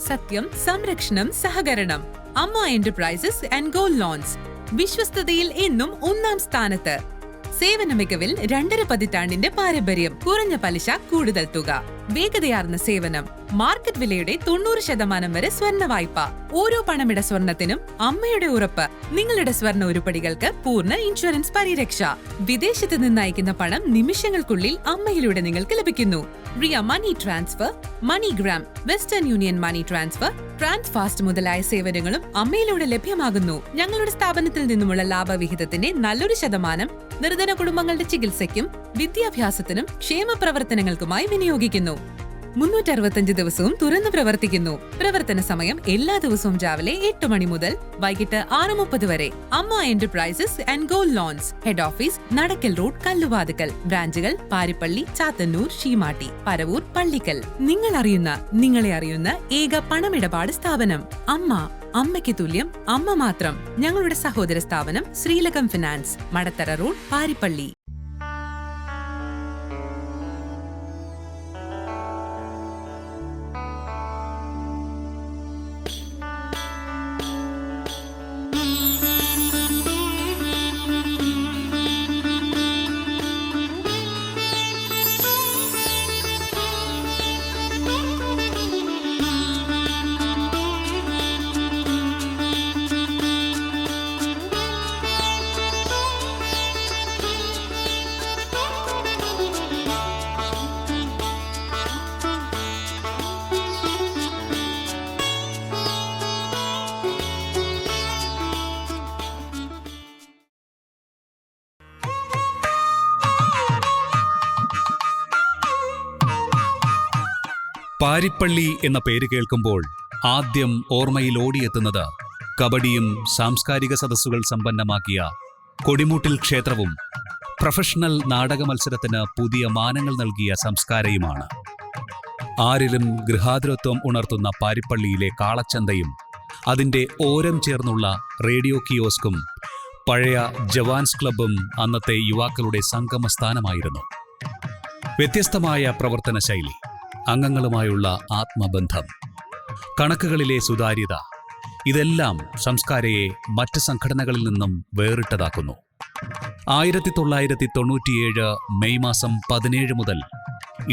സത്യം, സംരക്ഷണം, സഹകരണം. അമ്മ എന്റർപ്രൈസസ് ആൻഡ് ഗോൾഡ് ലോൺസ്. വിശ്വസ്തതയിൽ എന്നും ഒന്നാം സ്ഥാനത്ത്. സേവന മികവിൽ 2.5 പതിറ്റാണ്ടിന്റെ പാരമ്പര്യം. കുറഞ്ഞ പലിശ, കൂടുതൽ തുക, വേഗതയാർന്ന സേവനം. മാർക്കറ്റ് വിലയുടെ 90% വരെ സ്വർണ്ണ വായ്പ. ഓരോ പണമിട സ്വർണത്തിനും അമ്മയുടെ ഉറപ്പ്. നിങ്ങളുടെ സ്വർണ്ണ ഉരുപ്പടികൾക്ക് പൂർണ്ണ ഇൻഷുറൻസ് പരിരക്ഷ. വിദേശത്ത് നിന്ന് അയക്കുന്ന പണം നിമിഷങ്ങൾക്കുള്ളിൽ അമ്മയിലൂടെ നിങ്ങൾക്ക് ലഭിക്കുന്നു. Ria money transfer, MoneyGram, Western Union money transfer, Transfast മുതലായ സേവനങ്ങളും അമ്മയിലൂടെ ലഭ്യമാകുന്നു. ഞങ്ങളുടെ സ്ഥാപനത്തിൽ നിന്നുമുള്ള ലാഭവിഹിതത്തിന്റെ നല്ലൊരു ശതമാനം നിർധന കുടുംബങ്ങളുടെ ചികിത്സയ്ക്കും വിദ്യാഭ്യാസത്തിനും ക്ഷേമ പ്രവർത്തനങ്ങൾക്കുമായി വിനിയോഗിക്കുന്നു. 365 ദിവസവും തുറന്നു പ്രവർത്തിക്കുന്നു. പ്രവർത്തന സമയം എല്ലാ ദിവസവും രാവിലെ 8 മണി മുതൽ വൈകിട്ട് 6:30 വരെ. Amma enterprises and gold loans. Head office Nadakkal road, Kalluvathukkal. ബ്രാഞ്ചുകൾ പാരിപ്പള്ളി, ചാത്തന്നൂർ, ശീമാട്ടി, പരവൂർ, പള്ളിക്കൽ. നിങ്ങളെ അറിയുന്ന ഏക പണമിടപാട് സ്ഥാപനം അമ്മ. അമ്മയ്ക്ക് തുല്യം അമ്മ മാത്രം. ഞങ്ങളുടെ സഹോദര സ്ഥാപനം ശ്രീലകം ഫിനാൻസ്, മടത്തറ റോഡ്, പാരിപ്പള്ളി. പാരിപ്പള്ളി എന്ന പേര് കേൾക്കുമ്പോൾ ആദ്യം ഓർമ്മയിൽ ഓടിയെത്തുന്നത് കബഡിയും സാംസ്കാരിക സദസ്സുകൾ സമ്പന്നമാക്കിയ കൊടിമൂട്ടിൽ ക്ഷേത്രവും പ്രൊഫഷണൽ നാടക മത്സരത്തിന് പുതിയ മാനങ്ങൾ നൽകിയ സംസ്കാരയുമാണ്. ആരിലും ഗൃഹാതുരത്വം ഉണർത്തുന്ന പാരിപ്പള്ളിയിലെ കാളച്ചന്തയും അതിൻ്റെ ഓരം ചേർന്നുള്ള റേഡിയോ കിയോസ്കും പഴയ ജവാൻസ് ക്ലബ്ബും അന്നത്തെ യുവാക്കളുടെ സംഗമസ്ഥാനമായിരുന്നു. വ്യത്യസ്തമായ പ്രവർത്തന ശൈലി, അംഗങ്ങളുമായുള്ള ആത്മബന്ധം, കണക്കുകളിലെ സുതാര്യത, ഇതെല്ലാം സംസ്കാരയെ മറ്റ് സംഘടനകളിൽ നിന്നും വേറിട്ടതാക്കുന്നു. 1997 മെയ് മാസം 17 മുതൽ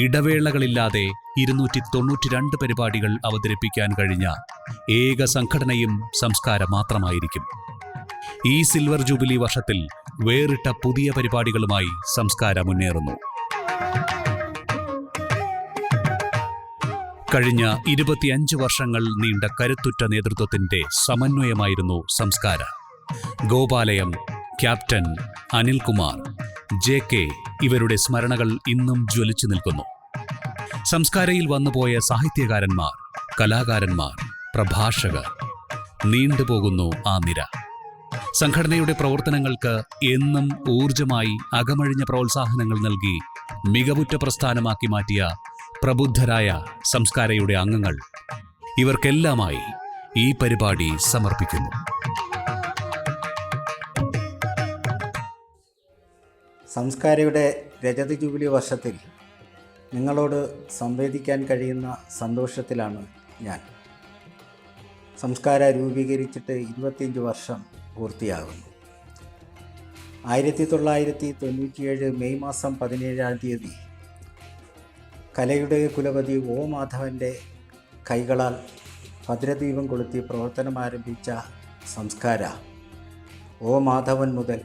ഇടവേളകളില്ലാതെ 292 പരിപാടികൾ അവതരിപ്പിക്കാൻ കഴിഞ്ഞ ഏക സംഘടനയും സംസ്കാരം മാത്രമായിരിക്കും. ഈ സിൽവർ ജൂബിലി വർഷത്തിൽ വേറിട്ട പുതിയ പരിപാടികളുമായി സംസ്കാരം മുന്നേറുന്നു. കഴിഞ്ഞ 25 വർഷങ്ങൾ നീണ്ട കരുത്തുറ്റ നേതൃത്വത്തിന്റെ സമന്വയമായിരുന്നു സംസ്കാര. ഗോപാലയം, ക്യാപ്റ്റൻ, അനിൽകുമാർ, JK ഇവരുടെ സ്മരണകൾ ഇന്നും ജ്വലിച്ചു നിൽക്കുന്നു. സംസ്കാരയിൽ വന്നുപോയ സാഹിത്യകാരന്മാർ, കലാകാരന്മാർ, പ്രഭാഷകർ, നീണ്ടുപോകുന്നു ആ നിര. സംഘടനയുടെ പ്രവർത്തനങ്ങൾക്ക് എന്നും ഊർജമായി അകമഴിഞ്ഞ പ്രോത്സാഹനങ്ങൾ നൽകി മികവുറ്റ പ്രസ്ഥാനമാക്കി മാറ്റിയ പ്രബുദ്ധരായ സംസ്കാരയുടെ അംഗങ്ങൾ, ഇവർക്കെല്ലാമായി ഈ പരിപാടി സമർപ്പിക്കുന്നു. സംസ്കാരയുടെ രജത ജൂബിലി വർഷത്തിൽ നിങ്ങളോട് സംവേദിക്കാൻ കഴിയുന്ന സന്തോഷത്തിലാണ് ഞാൻ. സംസ്കാര രൂപീകരിച്ചിട്ട് 25 വർഷം പൂർത്തിയാകുന്നു. 1997 മെയ് മാസം 17-ാം തീയതി കലയുടെ കുലപതി O മാധവൻ്റെ കൈകളാൽ ഭദ്രദീപം കൊളുത്തി പ്രവർത്തനം ആരംഭിച്ച സംസ്കാര O മാധവൻ മുതൽ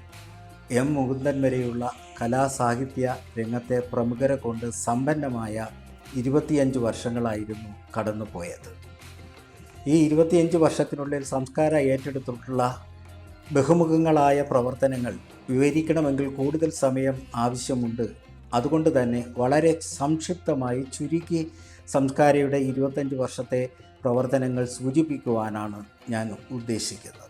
M മുകുന്ദൻ വരെയുള്ള കലാസാഹിത്യ രംഗത്തെ പ്രമുഖരെ കൊണ്ട് സമ്പന്നമായ 25 വർഷങ്ങളായിരുന്നു കടന്നുപോയത്. ഈ 25 വർഷത്തിനുള്ളിൽ സംസ്കാര ഏറ്റെടുത്തിട്ടുള്ള ബഹുമുഖങ്ങളായ പ്രവർത്തനങ്ങൾ വിവരിക്കണമെങ്കിൽ കൂടുതൽ സമയം ആവശ്യമുണ്ട്. അതുകൊണ്ട് തന്നെ വളരെ സംക്ഷിപ്തമായി ചുരുക്കി സംസ്കാരയുടെ 25 വർഷത്തെ പ്രവർത്തനങ്ങൾ സൂചിപ്പിക്കുവാനാണ് ഞാൻ ഉദ്ദേശിക്കുന്നത്.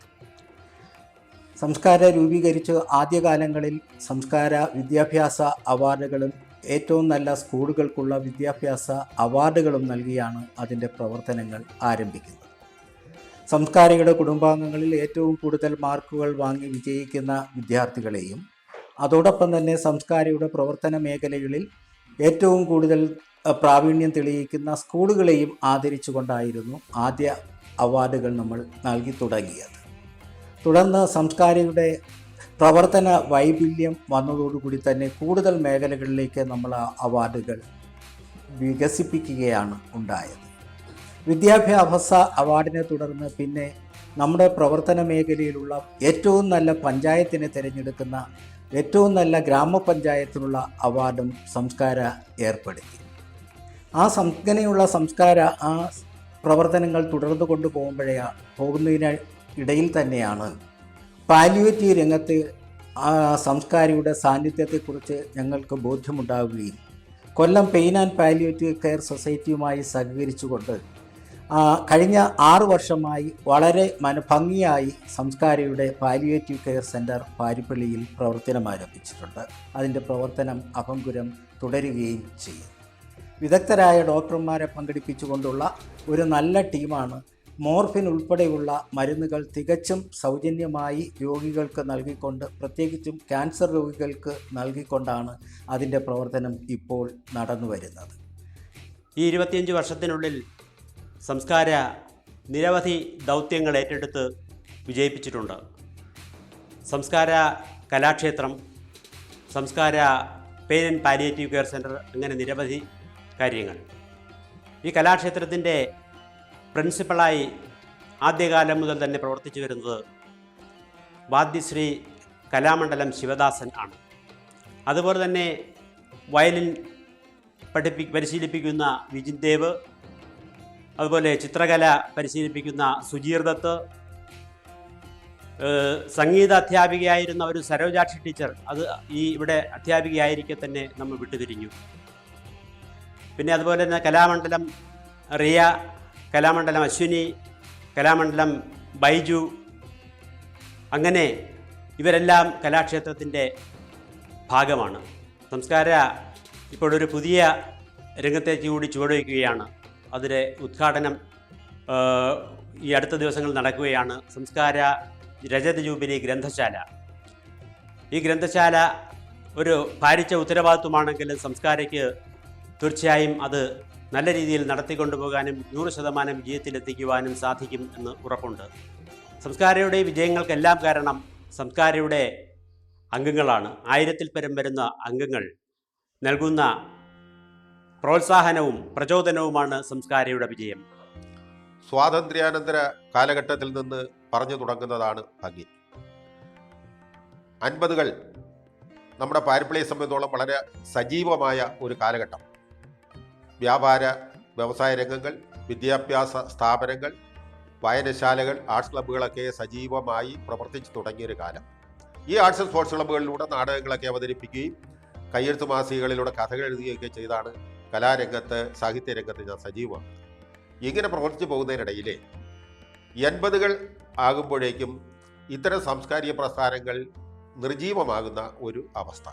സംസ്കാര രൂപീകരിച്ച് ആദ്യകാലങ്ങളിൽ സംസ്കാര വിദ്യാഭ്യാസ അവാർഡുകളും ഏറ്റവും നല്ല സ്കൂളുകൾക്കുള്ള വിദ്യാഭ്യാസ അവാർഡുകളും നൽകിയാണ് അതിൻ്റെ പ്രവർത്തനങ്ങൾ ആരംഭിക്കുന്നത്. സംസ്കാരയുടെ കുടുംബാംഗങ്ങളിൽ ഏറ്റവും കൂടുതൽ മാർക്കുകൾ വാങ്ങി വിജയിക്കുന്ന വിദ്യാർത്ഥികളെയും അതോടൊപ്പം തന്നെ സംസ്കാരയുടെ പ്രവർത്തന മേഖലകളിൽ ഏറ്റവും കൂടുതൽ പ്രാവീണ്യം തെളിയിക്കുന്ന സ്കൂളുകളെയും ആദരിച്ചുകൊണ്ടായിരുന്നു ആദ്യ അവാർഡുകൾ നമ്മൾ നൽകി തുടങ്ങിയത്. തുടർന്ന് സംസ്കാരയുടെ പ്രവർത്തന വൈപുല്യം വന്നതോടുകൂടി തന്നെ കൂടുതൽ മേഖലകളിലേക്ക് നമ്മൾ ആ അവാർഡുകൾ വികസിപ്പിക്കുകയാണ് ഉണ്ടായത്. വിദ്യാഭ്യാസ അവാർഡിനെ തുടർന്ന് പിന്നെ നമ്മുടെ പ്രവർത്തന മേഖലയിലുള്ള ഏറ്റവും നല്ല പഞ്ചായത്തിനെ തിരഞ്ഞെടുക്കുന്ന ഏറ്റവും നല്ല ഗ്രാമപഞ്ചായത്തിനുള്ള അവാർഡും സംസ്കാര ഏർപ്പെടുത്തി. അങ്ങനെയുള്ള സംസ്കാര പ്രവർത്തനങ്ങൾ തുടർന്നു പോകുന്നതിനിടയിൽ തന്നെയാണ് പാലിയേറ്റീവ് രംഗത്ത് സംസ്കാരയുടെ സാന്നിധ്യത്തെക്കുറിച്ച് ഞങ്ങൾക്ക് ബോധ്യമുണ്ടാവുകയും കൊല്ലം പെയിൻ ആൻഡ് പാലിയേറ്റീവ് കെയർ സൊസൈറ്റിയുമായി സഹകരിച്ചുകൊണ്ട് കഴിഞ്ഞ 6 വർഷമായി വളരെ ഭംഗിയായി സംസ്കാരയുടെ പാലിയേറ്റീവ് കെയർ സെൻറ്റർ പാരിപ്പള്ളിയിൽ പ്രവർത്തനം ആരംഭിച്ചിട്ടുണ്ട്. അതിൻ്റെ പ്രവർത്തനം അഭംഗുരം തുടരുകയും ചെയ്യും. വിദഗ്ധരായ ഡോക്ടർമാരെ പങ്കെടുപ്പിച്ചുകൊണ്ടുള്ള ഒരു നല്ല ടീമാണ്. മോർഫിൻ ഉൾപ്പെടെയുള്ള മരുന്നുകൾ തികച്ചും സൗജന്യമായി രോഗികൾക്ക് നൽകിക്കൊണ്ട്, പ്രത്യേകിച്ചും ക്യാൻസർ രോഗികൾക്ക് നൽകിക്കൊണ്ടാണ് അതിൻ്റെ പ്രവർത്തനം ഇപ്പോൾ നടന്നു വരുന്നത്. ഈ 25 വർഷത്തിനുള്ളിൽ സംസ്കാര നിരവധി ദൗത്യങ്ങൾ ഏറ്റെടുത്ത് വിജയിപ്പിച്ചിട്ടുണ്ട്. സംസ്കാര കലാക്ഷേത്രം, സംസ്കാര pain and palliative care centre, അങ്ങനെ നിരവധി കാര്യങ്ങൾ. ഈ കലാക്ഷേത്രത്തിൻ്റെ പ്രിൻസിപ്പളായി ആദ്യകാലം മുതൽ തന്നെ പ്രവർത്തിച്ചു വരുന്നത് വാദ്യശ്രീ കലാമണ്ഡലം ശിവദാസൻ ആണ്. അതുപോലെ തന്നെ വയലിൻ പരിശീലിപ്പിക്കുന്ന വിജിൻ ദേവ്, അതുപോലെ ചിത്രകല പരിശീലിപ്പിക്കുന്ന സുജീർ ദത്ത്, സംഗീത അധ്യാപികയായിരുന്ന ഒരു സരോജാക്ഷി ടീച്ചർ, അത് ഇവിടെ അധ്യാപികയായിരിക്കെ തന്നെ നമ്മൾ വിട്ടുപിരിഞ്ഞു. പിന്നെ അതുപോലെ തന്നെ കലാമണ്ഡലം റിയ, കലാമണ്ഡലം അശ്വിനി, കലാമണ്ഡലം ബൈജു, അങ്ങനെ ഇവരെല്ലാം കലാക്ഷേത്രത്തിൻ്റെ ഭാഗമാണ്. സംസ്കാര ഇപ്പോഴൊരു പുതിയ രംഗത്തേക്ക് കൂടി ചുവടുവയ്ക്കുകയാണ്. അതിൻ്റെ ഉദ്ഘാടനം ഈ അടുത്ത ദിവസങ്ങളിൽ നടക്കുകയാണ്. സംസ്കാര രജത ജൂബിലി ഗ്രന്ഥശാല. ഈ ഗ്രന്ഥശാല ഒരു ഭാരിച്ച ഉത്തരവാദിത്വമാണെങ്കിലും സംസ്കാരയ്ക്ക് തീർച്ചയായും അത് നല്ല രീതിയിൽ നടത്തിക്കൊണ്ടുപോകാനും 100% വിജയത്തിലെത്തിക്കുവാനും സാധിക്കും എന്ന് ഉറപ്പുണ്ട്. സംസ്കാരയുടെ വിജയങ്ങൾക്കെല്ലാം കാരണം സംസ്കാരയുടെ അംഗങ്ങളാണ്. 1000-ൽ പരം വരുന്ന അംഗങ്ങൾ നൽകുന്ന പ്രോത്സാഹനവും പ്രചോദനവുമാണ് സംസ്കാരയുടെ വിജയം. സ്വാതന്ത്ര്യാനന്തര കാലഘട്ടത്തിൽ നിന്ന് പറഞ്ഞു തുടങ്ങുന്നതാണ് ഭംഗി. 50കൾ നമ്മുടെ പാരിപ്പള്ളിയെ സംബന്ധിച്ചോളം വളരെ സജീവമായ ഒരു കാലഘട്ടം. വ്യാപാര വ്യവസായ രംഗങ്ങൾ, വിദ്യാഭ്യാസ സ്ഥാപനങ്ങൾ, വായനശാലകൾ, ആർട്സ് ക്ലബ്ബുകളൊക്കെ സജീവമായി പ്രവർത്തിച്ചു തുടങ്ങിയൊരു കാലം. ഈ ആർട്സ് ആൻഡ് സ്പോർട്സ് ക്ലബ്ബുകളിലൂടെ നാടകങ്ങളൊക്കെ അവതരിപ്പിക്കുകയും കയ്യെഴുത്ത് മാസികകളിലൂടെ കഥകൾ എഴുതുകയൊക്കെ ചെയ്താണ് കലാരംഗത്ത്, സാഹിത്യരംഗത്ത് ഞാൻ സജീവമാണ്. ഇങ്ങനെ പ്രവർത്തിച്ചു പോകുന്നതിനിടയിൽ 80കൾ ആകുമ്പോഴേക്കും ഇത്തരം സാംസ്കാരിക പ്രസ്ഥാനങ്ങൾ നിർജീവമാകുന്ന ഒരു അവസ്ഥ.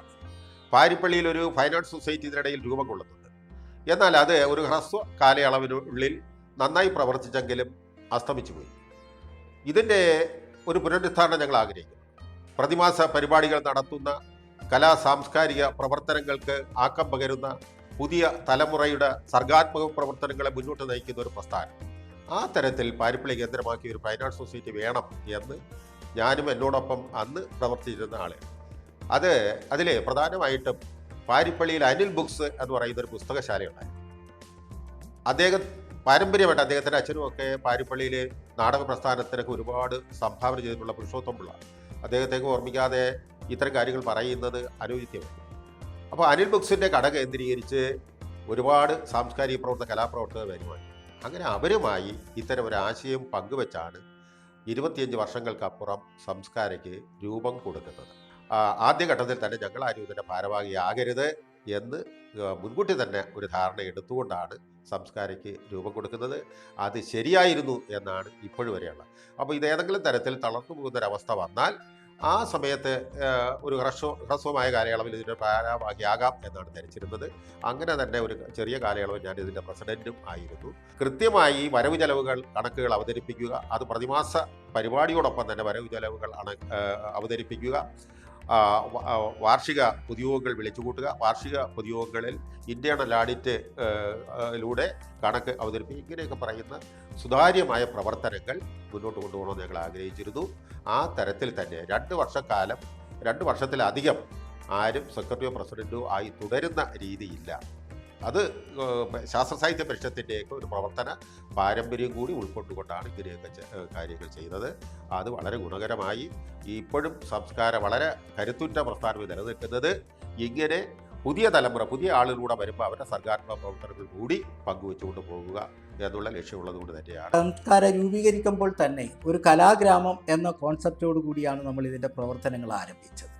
പാരിപ്പള്ളിയിൽ ഒരു ഫൈൻ ആർട്സ് സൊസൈറ്റി ഇതിനിടയിൽ രൂപം കൊള്ളുന്നുണ്ട്. എന്നാൽ അത് ഒരു ഹ്രസ്വ കാലയളവിനുള്ളിൽ നന്നായി പ്രവർത്തിച്ചെങ്കിലും അസ്തമിച്ചു പോയി. ഇതിൻ്റെ ഒരു പുനരുദ്ധാരണം ഞങ്ങൾ ആഗ്രഹിക്കുന്നു. പ്രതിമാസ പരിപാടികൾ നടത്തുന്ന കലാ സാംസ്കാരിക പ്രവർത്തനങ്ങൾക്ക് ആക്കം പകരുന്ന പുതിയ തലമുറയുടെ സർഗാത്മക പ്രവർത്തനങ്ങളെ മുന്നോട്ട് നയിക്കുന്ന ഒരു പ്രസ്ഥാനം. ആ തരത്തിൽ പാരിപ്പള്ളി കേന്ദ്രമാക്കിയ ഒരു ഫൈൻ ആർട്സ് സൊസൈറ്റി വേണം എന്ന് ഞാനും എന്നോടൊപ്പം അന്ന് പ്രവർത്തിച്ചിരുന്ന ആളാണ്. അതിൽ പ്രധാനമായിട്ടും പാരിപ്പള്ളിയിൽ അനിൽ ബുക്സ് എന്ന് പറയുന്ന ഒരു പുസ്തകശാലയുണ്ടായിരുന്നു. അദ്ദേഹം പാരമ്പര്യമായിട്ട് അദ്ദേഹത്തിൻ്റെ അച്ഛനുമൊക്കെ പാരിപ്പള്ളിയിൽ നാടക പ്രസ്ഥാനത്തിനൊക്കെ ഒരുപാട് സംഭാവന ചെയ്തിട്ടുള്ള പുരുഷോത്തം പിള്ള. അദ്ദേഹത്തേക്ക് ഓർമ്മിക്കാതെ ഇത്തരം കാര്യങ്ങൾ പറയുന്നത് അനുയോജ്യമാണ്. അപ്പോൾ അനിൽ ബുക്സിൻ്റെ കട കേന്ദ്രീകരിച്ച് ഒരുപാട് സാംസ്കാരിക കലാപ്രവർത്തകർ വരുമായി. അങ്ങനെ അവരുമായി ഇത്തരം ഒരു ആശയം പങ്കുവെച്ചാണ് 25 വർഷങ്ങൾക്കപ്പുറം സംസ്കാരയ്ക്ക് രൂപം കൊടുക്കുന്നത്. ആദ്യഘട്ടത്തിൽ തന്നെ ഞങ്ങൾ ആരും ഇതിൻ്റെ ഭാരവാഹിയാകരുത് എന്ന് മുൻകൂട്ടി തന്നെ ഒരു ധാരണ എടുത്തുകൊണ്ടാണ് സംസ്കാരയ്ക്ക് രൂപം കൊടുക്കുന്നത്. അത് ശരിയായിരുന്നു എന്നാണ് ഇപ്പോഴും വരെയുള്ളത്. അപ്പോൾ ഇതേതെങ്കിലും തരത്തിൽ തളർന്നു പോകുന്നൊരവസ്ഥ വന്നാൽ ആ സമയത്ത് ഒരു ഹ്രസ്വമായ കാലയളവിൽ ഇതിൻ്റെ ഭാരവാഹിയാകാം എന്നാണ് ധരിച്ചിരുന്നത്. അങ്ങനെ തന്നെ ഒരു ചെറിയ കാലയളവിൽ ഞാൻ ഇതിൻ്റെ പ്രസിഡൻറ്റും ആയിരുന്നു. കൃത്യമായി വരവ് ചെലവുകൾ കണക്കുകൾ അവതരിപ്പിക്കുക, അത് പ്രതിമാസ പരിപാടിയോടൊപ്പം തന്നെ വരവ് ചെലവുകൾ അവതരിപ്പിക്കുക, വാർഷിക പൊതുയോഗങ്ങൾ വിളിച്ചുകൂട്ടുക, വാർഷിക പൊതുയോഗങ്ങളിൽ ഇൻറ്റേണൽ ഓഡിറ്റ് ലൂടെ കണക്ക് അവതരിപ്പിക്കുക, ഇങ്ങനെയൊക്കെ പറയുന്ന സുതാര്യമായ പ്രവർത്തനങ്ങൾ മുന്നോട്ട് കൊണ്ടുപോകണമെന്ന് ഞങ്ങൾ ആഗ്രഹിച്ചിരുന്നു. ആ തരത്തിൽ തന്നെ 2 വർഷത്തിലധികം ആരും സെക്രട്ടറിയോ പ്രസിഡൻറ്റോ ആയി തുടരുന്ന രീതിയില്ല. അത് ശാസ്ത്ര സാഹിത്യ പരിഷത്തിൻ്റെയൊക്കെ ഒരു പ്രവർത്തന പാരമ്പര്യം കൂടി ഉൾക്കൊണ്ടുകൊണ്ടാണ് ഇങ്ങനെയൊക്കെ കാര്യങ്ങൾ ചെയ്യുന്നത്. അത് വളരെ ഗുണകരമായി ഇപ്പോഴും സംസ്കാരം വളരെ കരുത്തുറ്റ പ്രസ്ഥാനം നിലനിൽക്കുന്നത് ഇങ്ങനെ പുതിയ തലമുറ, പുതിയ ആളുകളൂടെ വരുമ്പോൾ അവരുടെ സർഗാത്മക പ്രവർത്തനങ്ങൾ കൂടി പങ്കുവെച്ചുകൊണ്ട് പോകുക എന്നുള്ള ലക്ഷ്യമുള്ളത് കൊണ്ട് തന്നെയാണ്. സംസ്കാരം രൂപീകരിക്കുമ്പോൾ തന്നെ ഒരു കലാഗ്രാമം എന്ന കോൺസെപ്റ്റോടു കൂടിയാണ് നമ്മൾ ഇതിൻ്റെ പ്രവർത്തനങ്ങൾ ആരംഭിച്ചത്.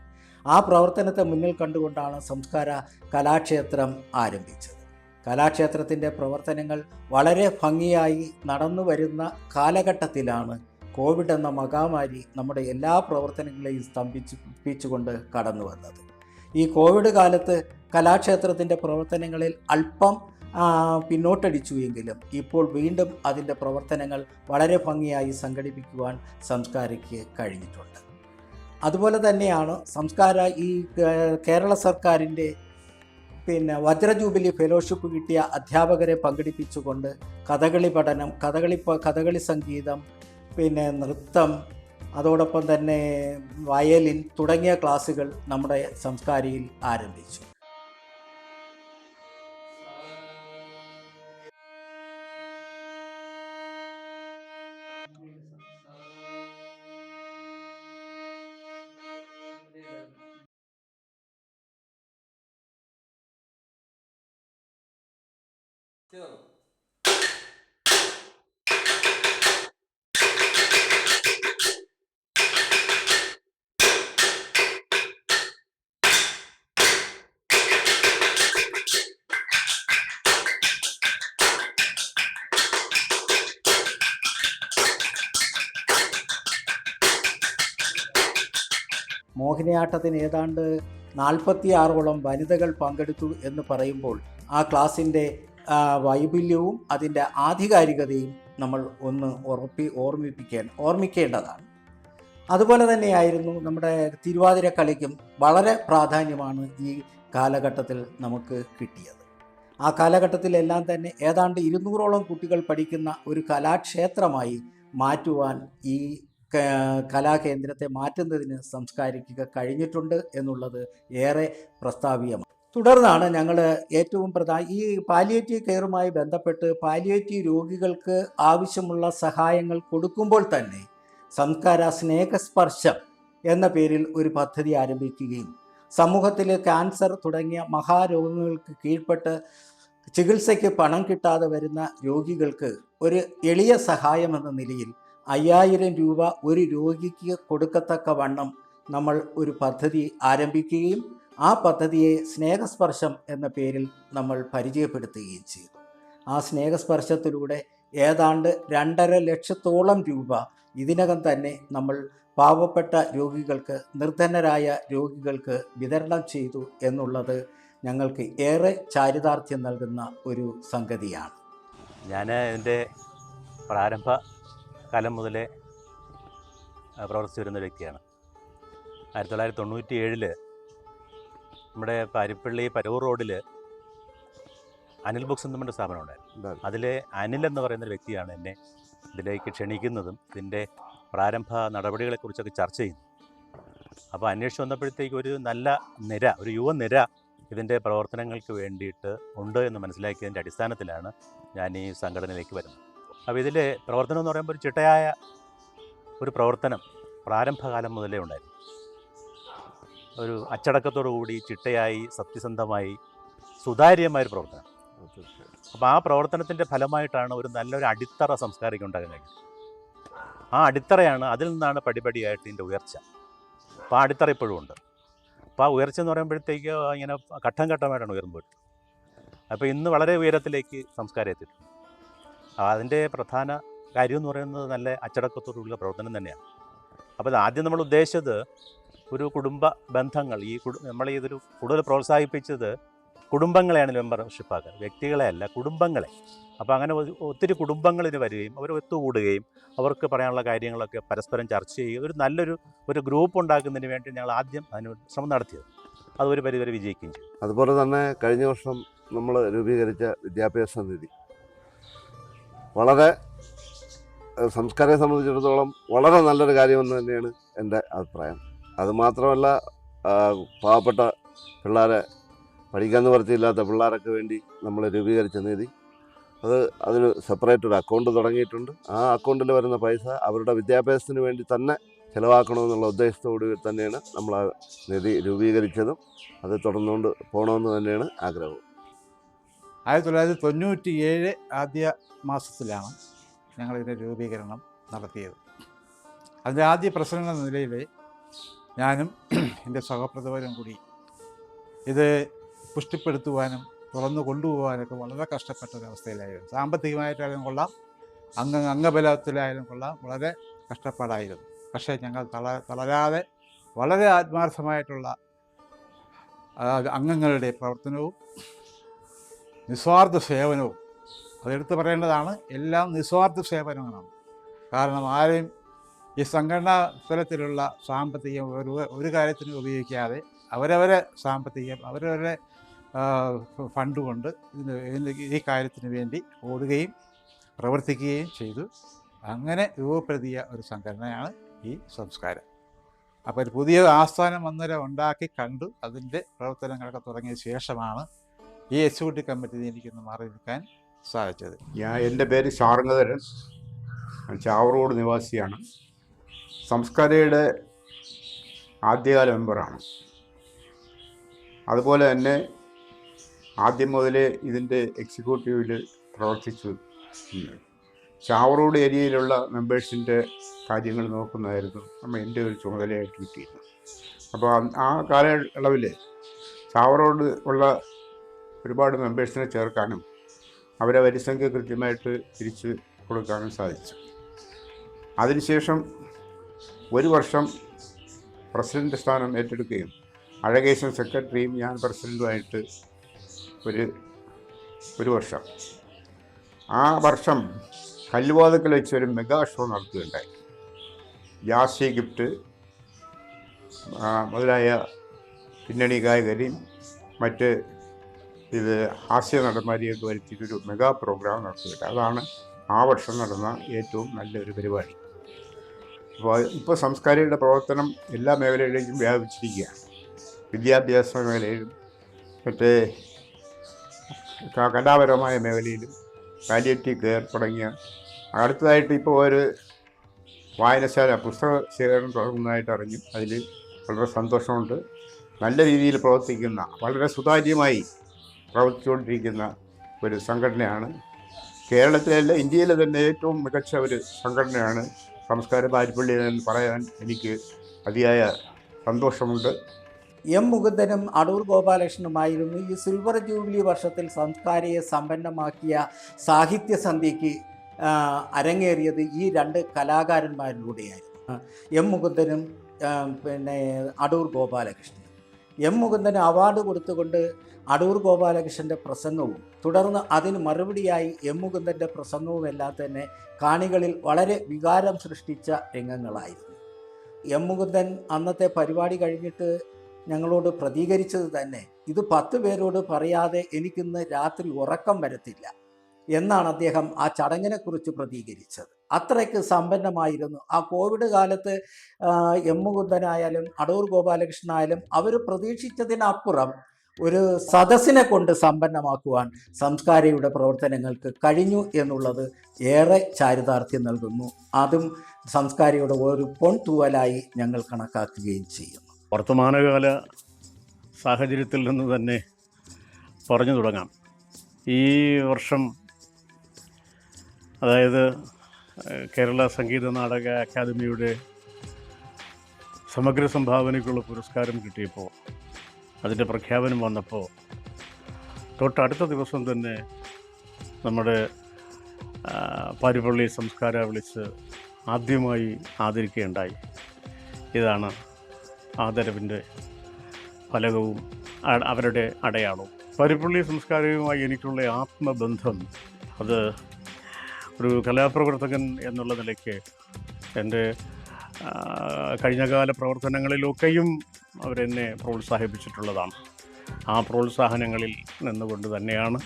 ആ പ്രവർത്തനത്തെ മുന്നിൽ കണ്ടുകൊണ്ടാണ് സംസ്കാര കലാക്ഷേത്രം ആരംഭിച്ചത്. കലാക്ഷേത്രത്തിൻ്റെ പ്രവർത്തനങ്ങൾ വളരെ ഭംഗിയായി നടന്നു വരുന്ന കാലഘട്ടത്തിലാണ് കോവിഡ് എന്ന മഹാമാരി നമ്മുടെ എല്ലാ പ്രവർത്തനങ്ങളെയും സ്തംഭിപ്പിച്ചുകൊണ്ട് കടന്നു വന്നത്. ഈ കോവിഡ് കാലത്ത് കലാക്ഷേത്രത്തിൻ്റെ പ്രവർത്തനങ്ങളിൽ അല്പം പിന്നോട്ടടിച്ചു എങ്കിലും ഇപ്പോൾ വീണ്ടും അതിൻ്റെ പ്രവർത്തനങ്ങൾ വളരെ ഭംഗിയായി സംഘടിപ്പിക്കുവാൻ സംസ്കാരയ്ക്ക് കഴിഞ്ഞിട്ടുണ്ട്. അതുപോലെ തന്നെയാണ് സംസ്കാര ഈ കേരള സർക്കാരിൻ്റെ വജ്ര ജൂബിലി ഫെലോഷിപ്പ് കിട്ടിയ അധ്യാപകരെ പങ്കെടുപ്പിച്ചുകൊണ്ട് കഥകളി പഠനം, കഥകളി സംഗീതം, നൃത്തം, അതോടൊപ്പം തന്നെ വയലിൻ തുടങ്ങിയ ക്ലാസ്സുകൾ നമ്മുടെ സംസ്കാരയിൽ ആരംഭിച്ചു. മോഹിനിയാട്ടത്തിന് ഏതാണ്ട് 46ഓളം വനിതകൾ പങ്കെടുത്തു എന്ന് പറയുമ്പോൾ ആ ക്ലാസിൻ്റെ വൈപുല്യവും അതിൻ്റെ ആധികാരികതയും നമ്മൾ ഒന്ന് ഓർമ്മിക്കേണ്ടതാണ്. അതുപോലെ തന്നെയായിരുന്നു നമ്മുടെ തിരുവാതിര കളിക്കും വളരെ പ്രാധാന്യമാണ് ഈ കാലഘട്ടത്തിൽ നമുക്ക് കിട്ടിയത്. ആ കാലഘട്ടത്തിലെല്ലാം തന്നെ ഏതാണ്ട് 200ഓളം കുട്ടികൾ പഠിക്കുന്ന ഒരു കലാക്ഷേത്രമായി മാറ്റുവാൻ ഈ കലാകേന്ദ്രത്തെ മാറ്റുന്നതിന് സംസ്കാരിക്കുക കഴിഞ്ഞിട്ടുണ്ട് എന്നുള്ളത് ഏറെ പ്രസ്താവ്യമാണ്. തുടർന്നാണ് ഞങ്ങൾ ഏറ്റവും ഈ പാലിയേറ്റീവ് കെയറുമായി ബന്ധപ്പെട്ട് പാലിയേറ്റീവ് രോഗികൾക്ക് ആവശ്യമുള്ള സഹായങ്ങൾ കൊടുക്കുമ്പോൾ തന്നെ സംസ്കാര സ്നേഹസ്പർശം എന്ന പേരിൽ ഒരു പദ്ധതി ആരംഭിക്കുകയും സമൂഹത്തിൽ ക്യാൻസർ തുടങ്ങിയ മഹാരോഗങ്ങൾക്ക് കീഴ്പ്പെട്ട് ചികിത്സയ്ക്ക് പണം കിട്ടാതെ വരുന്ന രോഗികൾക്ക് ഒരു എളിയ സഹായമെന്ന നിലയിൽ 5000 രൂപ ഒരു രോഗിക്ക് കൊടുക്കത്തക്ക വണ്ണം നമ്മൾ ഒരു പദ്ധതി ആരംഭിക്കുകയും ആ പദ്ധതിയെ സ്നേഹസ്പർശം എന്ന പേരിൽ നമ്മൾ പരിചയപ്പെടുത്തുകയും ചെയ്തു. ആ സ്നേഹസ്പർശത്തിലൂടെ ഏതാണ്ട് 2.5 ലക്ഷത്തോളം രൂപ ഇതിനകം തന്നെ നമ്മൾ പാവപ്പെട്ട രോഗികൾക്ക്, നിർധനരായ രോഗികൾക്ക് വിതരണം ചെയ്തു എന്നുള്ളത് ഞങ്ങൾക്ക് ഏറെ ചാരിതാർത്ഥ്യം നൽകുന്ന ഒരു സംഗതിയാണ്. ഞാൻ എൻ്റെ പ്രാരംഭ കാലം മുതലേ പ്രവർത്തിച്ചു വരുന്ന വ്യക്തിയാണ്. 1997 നമ്മുടെ പാരിപ്പള്ളി പരവൂർ റോഡിൽ അനിൽ ബുക്സ് എന്ന് പറഞ്ഞ സ്ഥാപനം ഉണ്ടായിരുന്നു. അതിൽ അനിൽ എന്ന് പറയുന്ന വ്യക്തിയാണ് എന്നെ ഇതിലേക്ക് ക്ഷണിക്കുന്നതും ഇതിൻ്റെ പ്രാരംഭ നടപടികളെക്കുറിച്ചൊക്കെ ചർച്ച ചെയ്യുന്നു. അപ്പോൾ അന്വേഷിച്ച് വന്നപ്പോഴത്തേക്ക് ഒരു യുവനിര ഇതിൻ്റെ പ്രവർത്തനങ്ങൾക്ക് വേണ്ടിയിട്ട് ഉണ്ട് എന്ന് മനസ്സിലാക്കിയതിൻ്റെ അടിസ്ഥാനത്തിലാണ് ഞാൻ ഈ സംഘടനയിലേക്ക് വരുന്നത്. അപ്പോൾ ഇതിൽ പ്രവർത്തനം എന്ന് പറയുമ്പോൾ ഒരു ചിട്ടയായ ഒരു പ്രവർത്തനം പ്രാരംഭകാലം മുതലേ ഉണ്ടായിരുന്നു. ഒരു അച്ചടക്കത്തോടു കൂടി ചിട്ടയായി സത്യസന്ധമായി സുതാര്യമായൊരു പ്രവർത്തനം. അപ്പോൾ ആ പ്രവർത്തനത്തിൻ്റെ ഫലമായിട്ടാണ് നല്ലൊരു അടിത്തറ സംസ്കാരിക്ക് ഉണ്ടാകാൻ കഴിഞ്ഞത്. ആ അടിത്തറയാണ്, അതിൽ നിന്നാണ് പടിപടിയായിട്ട് ഇതിൻ്റെ ഉയർച്ച. അപ്പോൾ ആ അടിത്തറ ഇപ്പോഴും ഉണ്ട്. അപ്പോൾ ആ ഉയർച്ച എന്ന് പറയുമ്പോഴത്തേക്ക് ഇങ്ങനെ ഘട്ടം ഘട്ടമായിട്ടാണ് ഉയർന്നു പോയിട്ട്. അപ്പോൾ ഇന്ന് വളരെ ഉയരത്തിലേക്ക് സംസ്കാരം എത്തിയിട്ടുണ്ട്. അതിൻ്റെ പ്രധാന കാര്യം എന്ന് പറയുന്നത് നല്ല അച്ചടക്കത്തോടുള്ള പ്രവർത്തനം തന്നെയാണ്. അപ്പോൾ ആദ്യം നമ്മൾ ഉദ്ദേശിച്ചത് ഒരു കുടുംബ ബന്ധങ്ങൾ, നമ്മൾ ഇതൊരു കൂടുതൽ പ്രോത്സാഹിപ്പിച്ചത് കുടുംബങ്ങളെയാണ് മെമ്പർഷിപ്പാക്കുക, വ്യക്തികളെ അല്ല, കുടുംബങ്ങളെ. അപ്പോൾ അങ്ങനെ ഒത്തിരി കുടുംബങ്ങൾ ഇതിന് വരികയും അവർ ഒത്തുകൂടുകയും അവർക്ക് പറയാനുള്ള കാര്യങ്ങളൊക്കെ പരസ്പരം ചർച്ച ചെയ്യുകയും ഒരു ഗ്രൂപ്പ് ഉണ്ടാക്കുന്നതിന് വേണ്ടി ഞങ്ങൾ ആദ്യം അതിന് ശ്രമം നടത്തിയത്. അത് ഒരു പരിധി വരെ വിജയിക്കുകയും ചെയ്തു. അതുപോലെ തന്നെ കഴിഞ്ഞ വർഷം നമ്മൾ രൂപീകരിച്ച വിദ്യാഭ്യാസ നിധി വളരെ സംസ്കാരത്തെ സംബന്ധിച്ചിടത്തോളം വളരെ നല്ലൊരു കാര്യമെന്ന് തന്നെയാണ് എൻ്റെ അഭിപ്രായം. അതുമാത്രമല്ല, പാവപ്പെട്ട പിള്ളേരെ, പഠിക്കാൻ നിവൃത്തിയില്ലാത്ത പിള്ളേരൊക്കെ വേണ്ടി നമ്മൾ രൂപീകരിച്ച നിധി, അതിന് സെപ്പറേറ്റ് ഒരു അക്കൗണ്ട് തുടങ്ങിയിട്ടുണ്ട്. ആ അക്കൗണ്ടിൽ വരുന്ന പൈസ അവരുടെ വിദ്യാഭ്യാസത്തിന് വേണ്ടി തന്നെ ചിലവാക്കണമെന്നുള്ള ഉദ്ദേശത്തോടു തന്നെയാണ് നമ്മൾ ആ നിധി രൂപീകരിച്ചതും അത് തുടർന്നുകൊണ്ട് പോകണമെന്ന് തന്നെയാണ് ആഗ്രഹം. 1997 ആദ്യ മാസത്തിലാണ് ഞങ്ങളിതിൻ്റെ രൂപീകരണം നടത്തിയത്. അതിൻ്റെ ആദ്യ പ്രസിഡന്റ് എന്ന നിലയിൽ ഞാനും എൻ്റെ സഹപ്രവർത്തകരും കൂടി ഇത് പുഷ്ടിപ്പെടുത്തുവാനും തുറന്നു കൊണ്ടുപോകാനൊക്കെ വളരെ കഷ്ടപ്പെട്ട ഒരവസ്ഥയിലായിരുന്നു. സാമ്പത്തികമായിട്ടായാലും കൊള്ളാം, അംഗബലത്തിലായാലും കൊള്ളാം, വളരെ കഷ്ടപ്പാടായിരുന്നു. പക്ഷേ ഞങ്ങൾ തളരാതെ വളരെ ആത്മാർത്ഥമായിട്ടുള്ള അംഗങ്ങളുടെ പ്രവർത്തനവും നിസ്വാർത്ഥ സേവനവും, അതെടുത്ത് പറയേണ്ടതാണ്, എല്ലാം നിസ്വാർത്ഥ സേവനമാണ്. കാരണം ആരെയും ഈ സംഘടനാ തലത്തിലുള്ള സാമ്പത്തികം ഒരു കാര്യത്തിനും ഉപയോഗിക്കാതെ അവരവരെ സാമ്പത്തികം അവരവരെ ഫണ്ട് കൊണ്ട് ഈ കാര്യത്തിന് വേണ്ടി ഓടുകയും പ്രവർത്തിക്കുകയും ചെയ്തു. അങ്ങനെ രൂപപ്പെടുത്തിയ ഒരു സംഘടനയാണ് ഈ സംസ്കാരം. അപ്പോൾ ഒരു പുതിയ ആസ്ഥാനം അന്നേരം ഉണ്ടാക്കി കണ്ടു അതിൻ്റെ പ്രവർത്തനങ്ങളൊക്കെ തുടങ്ങിയ ശേഷമാണ് ഈ എക്സിക്യൂട്ടീവ് കമ്മിറ്റിയിൽ എനിക്കൊന്ന് മാറി നിൽക്കാൻ സാധിച്ചത്. എൻ്റെ പേര് ശാർങ്ങധരൻ, ചാവറോഡ് നിവാസിയാണ്. സംസ്കാരയുടെ ആദ്യകാല മെമ്പറാണ്. അതുപോലെ തന്നെ ആദ്യം മുതലേ ഇതിൻ്റെ എക്സിക്യൂട്ടീവിൽ പ്രവർത്തിച്ചു. ചാവറോഡ് ഏരിയയിലുള്ള മെമ്പേഴ്സിൻ്റെ കാര്യങ്ങൾ നോക്കുന്നതായിരുന്നു എൻ്റെ ഒരു ചുമതലയായിട്ട് കിട്ടിയിരുന്നു. അപ്പോൾ ആ കാലയളവിൽ ചാവറോഡ് ഉള്ള ഒരുപാട് മെമ്പേഴ്സിനെ ചേർക്കാനും അവരെ വരിസംഖ്യ കൃത്യമായിട്ട് തിരിച്ച് കൊടുക്കാനും സാധിച്ചു. അതിനുശേഷം ഒരു വർഷം പ്രസിഡൻ്റ് സ്ഥാനം ഏറ്റെടുക്കുകയും അഴകേശൻ സെക്രട്ടറിയും ഞാൻ പ്രസിഡൻറ്റുമായിട്ട് ഒരു വർഷം, ആ വർഷം കല്ലുവാതുക്കൽ വെച്ച് ഒരു മെഗാ ഷോ നടത്തുകയുണ്ടായി. ജാസി ഗിഫ്റ്റ് മുതലായ പിന്നണി ഗായകരെയും മറ്റ് ഹാസ്യ നടന്മാരെയൊക്കെ വരുത്തിയിട്ടൊരു മെഗാ പ്രോഗ്രാം നടത്തുകയുണ്ടായി. അതാണ് ആ വർഷം നടന്ന ഏറ്റവും നല്ലൊരു പരിപാടി. ഇപ്പോൾ സംസ്കാരയുടെ പ്രവർത്തനം എല്ലാ മേഖലകളിലേക്കും വ്യാപിച്ചിരിക്കുകയാണ്. വിദ്യാഭ്യാസ മേഖലയിലും മറ്റേ കലാപരമായ മേഖലയിലും പാലിയേറ്റീവ് കെയർ തുടങ്ങിയ, അടുത്തതായിട്ട് ഇപ്പോൾ ഒരു വായനശാല പുസ്തക ശേഖരണം തുടങ്ങുന്നതായിട്ട് അറിഞ്ഞു. അതിൽ വളരെ സന്തോഷമുണ്ട്. നല്ല രീതിയിൽ പ്രവർത്തിക്കുന്ന, വളരെ സുതാര്യമായി പ്രവർത്തിച്ചുകൊണ്ടിരിക്കുന്ന ഒരു സംഘടനയാണ്. കേരളത്തിലല്ല, ഇന്ത്യയിലെ തന്നെ ഏറ്റവും മികച്ച ഒരു സംഘടനയാണ് സംസ്കാര പാരിപ്പള്ളി എന്ന് പറയാൻ എനിക്ക് അതിയായ സന്തോഷമുണ്ട്. എം മുകുന്ദനും അടൂർ ഗോപാലകൃഷ്ണനുമായിരുന്നു ഈ സിൽവർ ജൂബിലി വർഷത്തിൽ സംസ്കാരയെ സമ്പന്നമാക്കിയ സാഹിത്യസന്ധ്യയ്ക്ക് അരങ്ങേറിയത് ഈ രണ്ട് കലാകാരന്മാരിലൂടെയായിരുന്നു. എം മുകുന്ദനും അടൂർ ഗോപാലകൃഷ്ണനും. എം മുകുന്ദന് അവാർഡ് കൊടുത്തുകൊണ്ട് അടൂർ ഗോപാലകൃഷ്ണൻ്റെ പ്രസംഗവും തുടർന്ന് അതിന് മറുപടിയായി എം മുകുന്ദൻ്റെ പ്രസംഗവും എല്ലാം തന്നെ കാണികളിൽ വളരെ വികാരം സൃഷ്ടിച്ച രംഗങ്ങളായിരുന്നു. എം മുകുന്ദൻ അന്നത്തെ പരിപാടി കഴിഞ്ഞിട്ട് ഞങ്ങളോട് പ്രതികരിച്ചത് തന്നെ, ഇത് 10 പേരോട് പറയാതെ എനിക്കിന്ന് രാത്രി ഉറക്കം വരത്തില്ല എന്നാണ് അദ്ദേഹം ആ ചടങ്ങിനെക്കുറിച്ച് പ്രതികരിച്ചത്. അത്രയ്ക്ക് സമ്പന്നമായിരുന്നു. ആ കോവിഡ് കാലത്ത് എം മുകുന്ദനായാലും അടൂർ ഗോപാലകൃഷ്ണനായാലും അവർ പ്രതീക്ഷിച്ചതിനപ്പുറം ഒരു സദസ്സിനെ കൊണ്ട് സമ്പന്നമാക്കുവാൻ സംസ്കാരയുടെ പ്രവർത്തനങ്ങൾക്ക് കഴിഞ്ഞു എന്നുള്ളത് ഏറെ ചാരിതാർത്ഥ്യം നൽകുന്നു. അതും സംസ്കാരയുടെ ഒരു പൊൻതൂവലായി ഞങ്ങൾ കണക്കാക്കുകയും ചെയ്യുന്നു. വർത്തമാനകാല സാഹചര്യത്തിൽ നിന്ന് തന്നെ പറഞ്ഞു തുടങ്ങാം. ഈ വർഷം, അതായത് കേരള സംഗീത നാടക അക്കാദമിയുടെ സമഗ്ര സംഭാവനയ്ക്കുള്ള പുരസ്കാരം കിട്ടിയപ്പോൾ, അതിൻ്റെ പ്രഖ്യാപനം വന്നപ്പോൾ തൊട്ടടുത്ത ദിവസം തന്നെ നമ്മുടെ പാരിപ്പള്ളി സംസ്കാര വിളിച്ച് ആദ്യമായി ആദരിക്കുകയുണ്ടായി. ഇതാണ് ആദരവിൻ്റെ ഫലകവും അവരുടെ അടയാളവും. പാരിപ്പള്ളി സംസ്കാരവുമായി എനിക്കുള്ള ആത്മബന്ധം അത് ഒരു കലാപ്രവർത്തകൻ എന്നുള്ള നിലയ്ക്ക് എൻ്റെ കഴിഞ്ഞകാല പ്രവർത്തനങ്ങളിലൊക്കെയും അവരെന്നെ പ്രോത്സാഹിപ്പിച്ചിട്ടുള്ളതാണ്. ആ പ്രോത്സാഹനങ്ങളിൽ നിന്നുകൊണ്ട് തന്നെയാണ്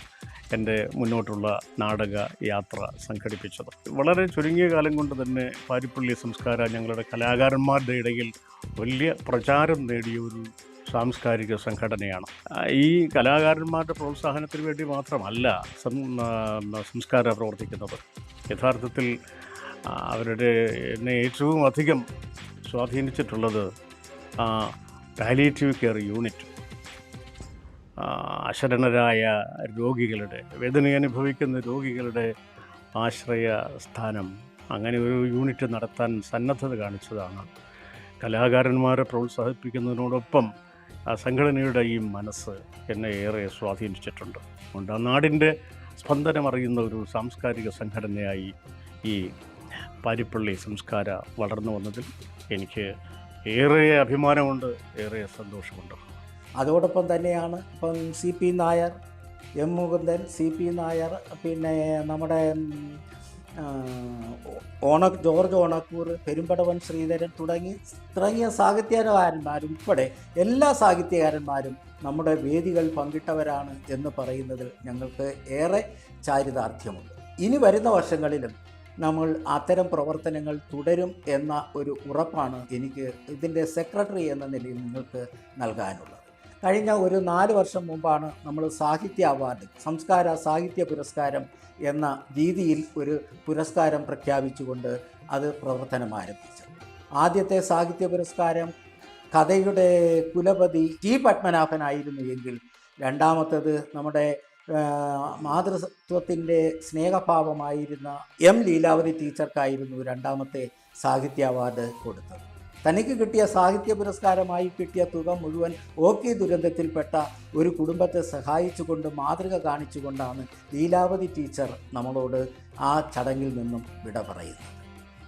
എൻ്റെ മുന്നോട്ടുള്ള നാടക യാത്ര സംഘടിപ്പിച്ചത്. വളരെ ചുരുങ്ങിയ കാലം കൊണ്ട് തന്നെ പാരിപ്പള്ളി സംസ്കാര ഞങ്ങളുടെ കലാകാരന്മാരുടെ ഇടയിൽ വലിയ പ്രചാരം നേടിയ ഒരു സാംസ്കാരിക സംഘടനയാണ്. ഈ കലാകാരന്മാരുടെ പ്രോത്സാഹനത്തിന് വേണ്ടി മാത്രമല്ല സംസ്കാര പ്രവർത്തിക്കുന്നത്. യഥാർത്ഥത്തിൽ അവരുടെ എന്നെ ഏറ്റവും അധികം സ്വാധീനിച്ചിട്ടുള്ളത് പാലിയേറ്റീവ് കെയർ യൂണിറ്റ്, അശരണരായ രോഗികളുടെ, വേദനയനുഭവിക്കുന്ന രോഗികളുടെ ആശ്രയ സ്ഥാനം, അങ്ങനെ ഒരു യൂണിറ്റ് നടത്താൻ സന്നദ്ധത കാണിച്ചതാണ്. കലാകാരന്മാരെ പ്രോത്സാഹിപ്പിക്കുന്നതിനോടൊപ്പം ആ സംഘടനയുടെ ഈ മനസ്സ് എന്നെ ഏറെ സ്വാധീനിച്ചിട്ടുണ്ട്. അതുകൊണ്ട് ആ നാടിൻ്റെ സ്പന്ദനമറിയുന്ന ഒരു സാംസ്കാരിക സംഘടനയായി ഈ പാരിപ്പള്ളി സംസ്കാര വളർന്നു വന്നതിൽ എനിക്ക് ഏറെ അഭിമാനമുണ്ട്, ഏറെ സന്തോഷമുണ്ട്. അതോടൊപ്പം തന്നെയാണ് ഇപ്പം CP Nair, M Mukundan, CP Nair, പിന്നെ നമ്മുടെ ജോർജ് ഓണക്കൂർ, പെരുമ്പടവൻ ശ്രീധരൻ തുടങ്ങിയ സാഹിത്യകാരന്മാരുൾപ്പെടെ എല്ലാ സാഹിത്യകാരന്മാരും നമ്മുടെ വേദികൾ പങ്കിട്ടവരാണ് എന്ന് പറയുന്നതിൽ ഞങ്ങൾക്ക് ഏറെ ചാരിതാർത്ഥ്യമുണ്ട്. ഇനി വരുന്ന വർഷങ്ങളിലും നമ്മൾ അത്തരം പ്രവർത്തനങ്ങൾ തുടരും എന്ന ഒരു ഉറപ്പാണ് എനിക്ക് ഇതിൻ്റെ സെക്രട്ടറി എന്ന നിലയിൽ നിങ്ങൾക്ക് നൽകാനുള്ളത്. കഴിഞ്ഞ ഒരു 4 വർഷം മുമ്പാണ് നമ്മൾ സാഹിത്യ അവാർഡ്, സംസ്കാര സാഹിത്യ പുരസ്കാരം എന്ന രീതിയിൽ ഒരു പുരസ്കാരം പ്രഖ്യാപിച്ചുകൊണ്ട് അത് പ്രവർത്തനം ആരംഭിച്ചത്. ആദ്യത്തെ സാഹിത്യ പുരസ്കാരം കഥയുടെ കുലപതി T പത്മനാഭനായിരുന്നു എങ്കിൽ രണ്ടാമത്തേത് നമ്മുടെ മാതൃത്വത്തിൻ്റെ സ്നേഹഭാവമായിരുന്ന M ലീലാവതി ടീച്ചർക്കായിരുന്നു രണ്ടാമത്തെ സാഹിത്യ അവാർഡ് കൊടുത്തത്. തനിക്ക് കിട്ടിയ സാഹിത്യ പുരസ്കാരമായി കിട്ടിയ തുക മുഴുവൻ ഓഖി ദുരന്തത്തിൽപ്പെട്ട ഒരു കുടുംബത്തെ സഹായിച്ചുകൊണ്ട് മാതൃക കാണിച്ചുകൊണ്ടാണ് ലീലാവതി ടീച്ചർ നമ്മളോട് ആ ചടങ്ങിൽ നിന്നും വിട പറയുന്നത്.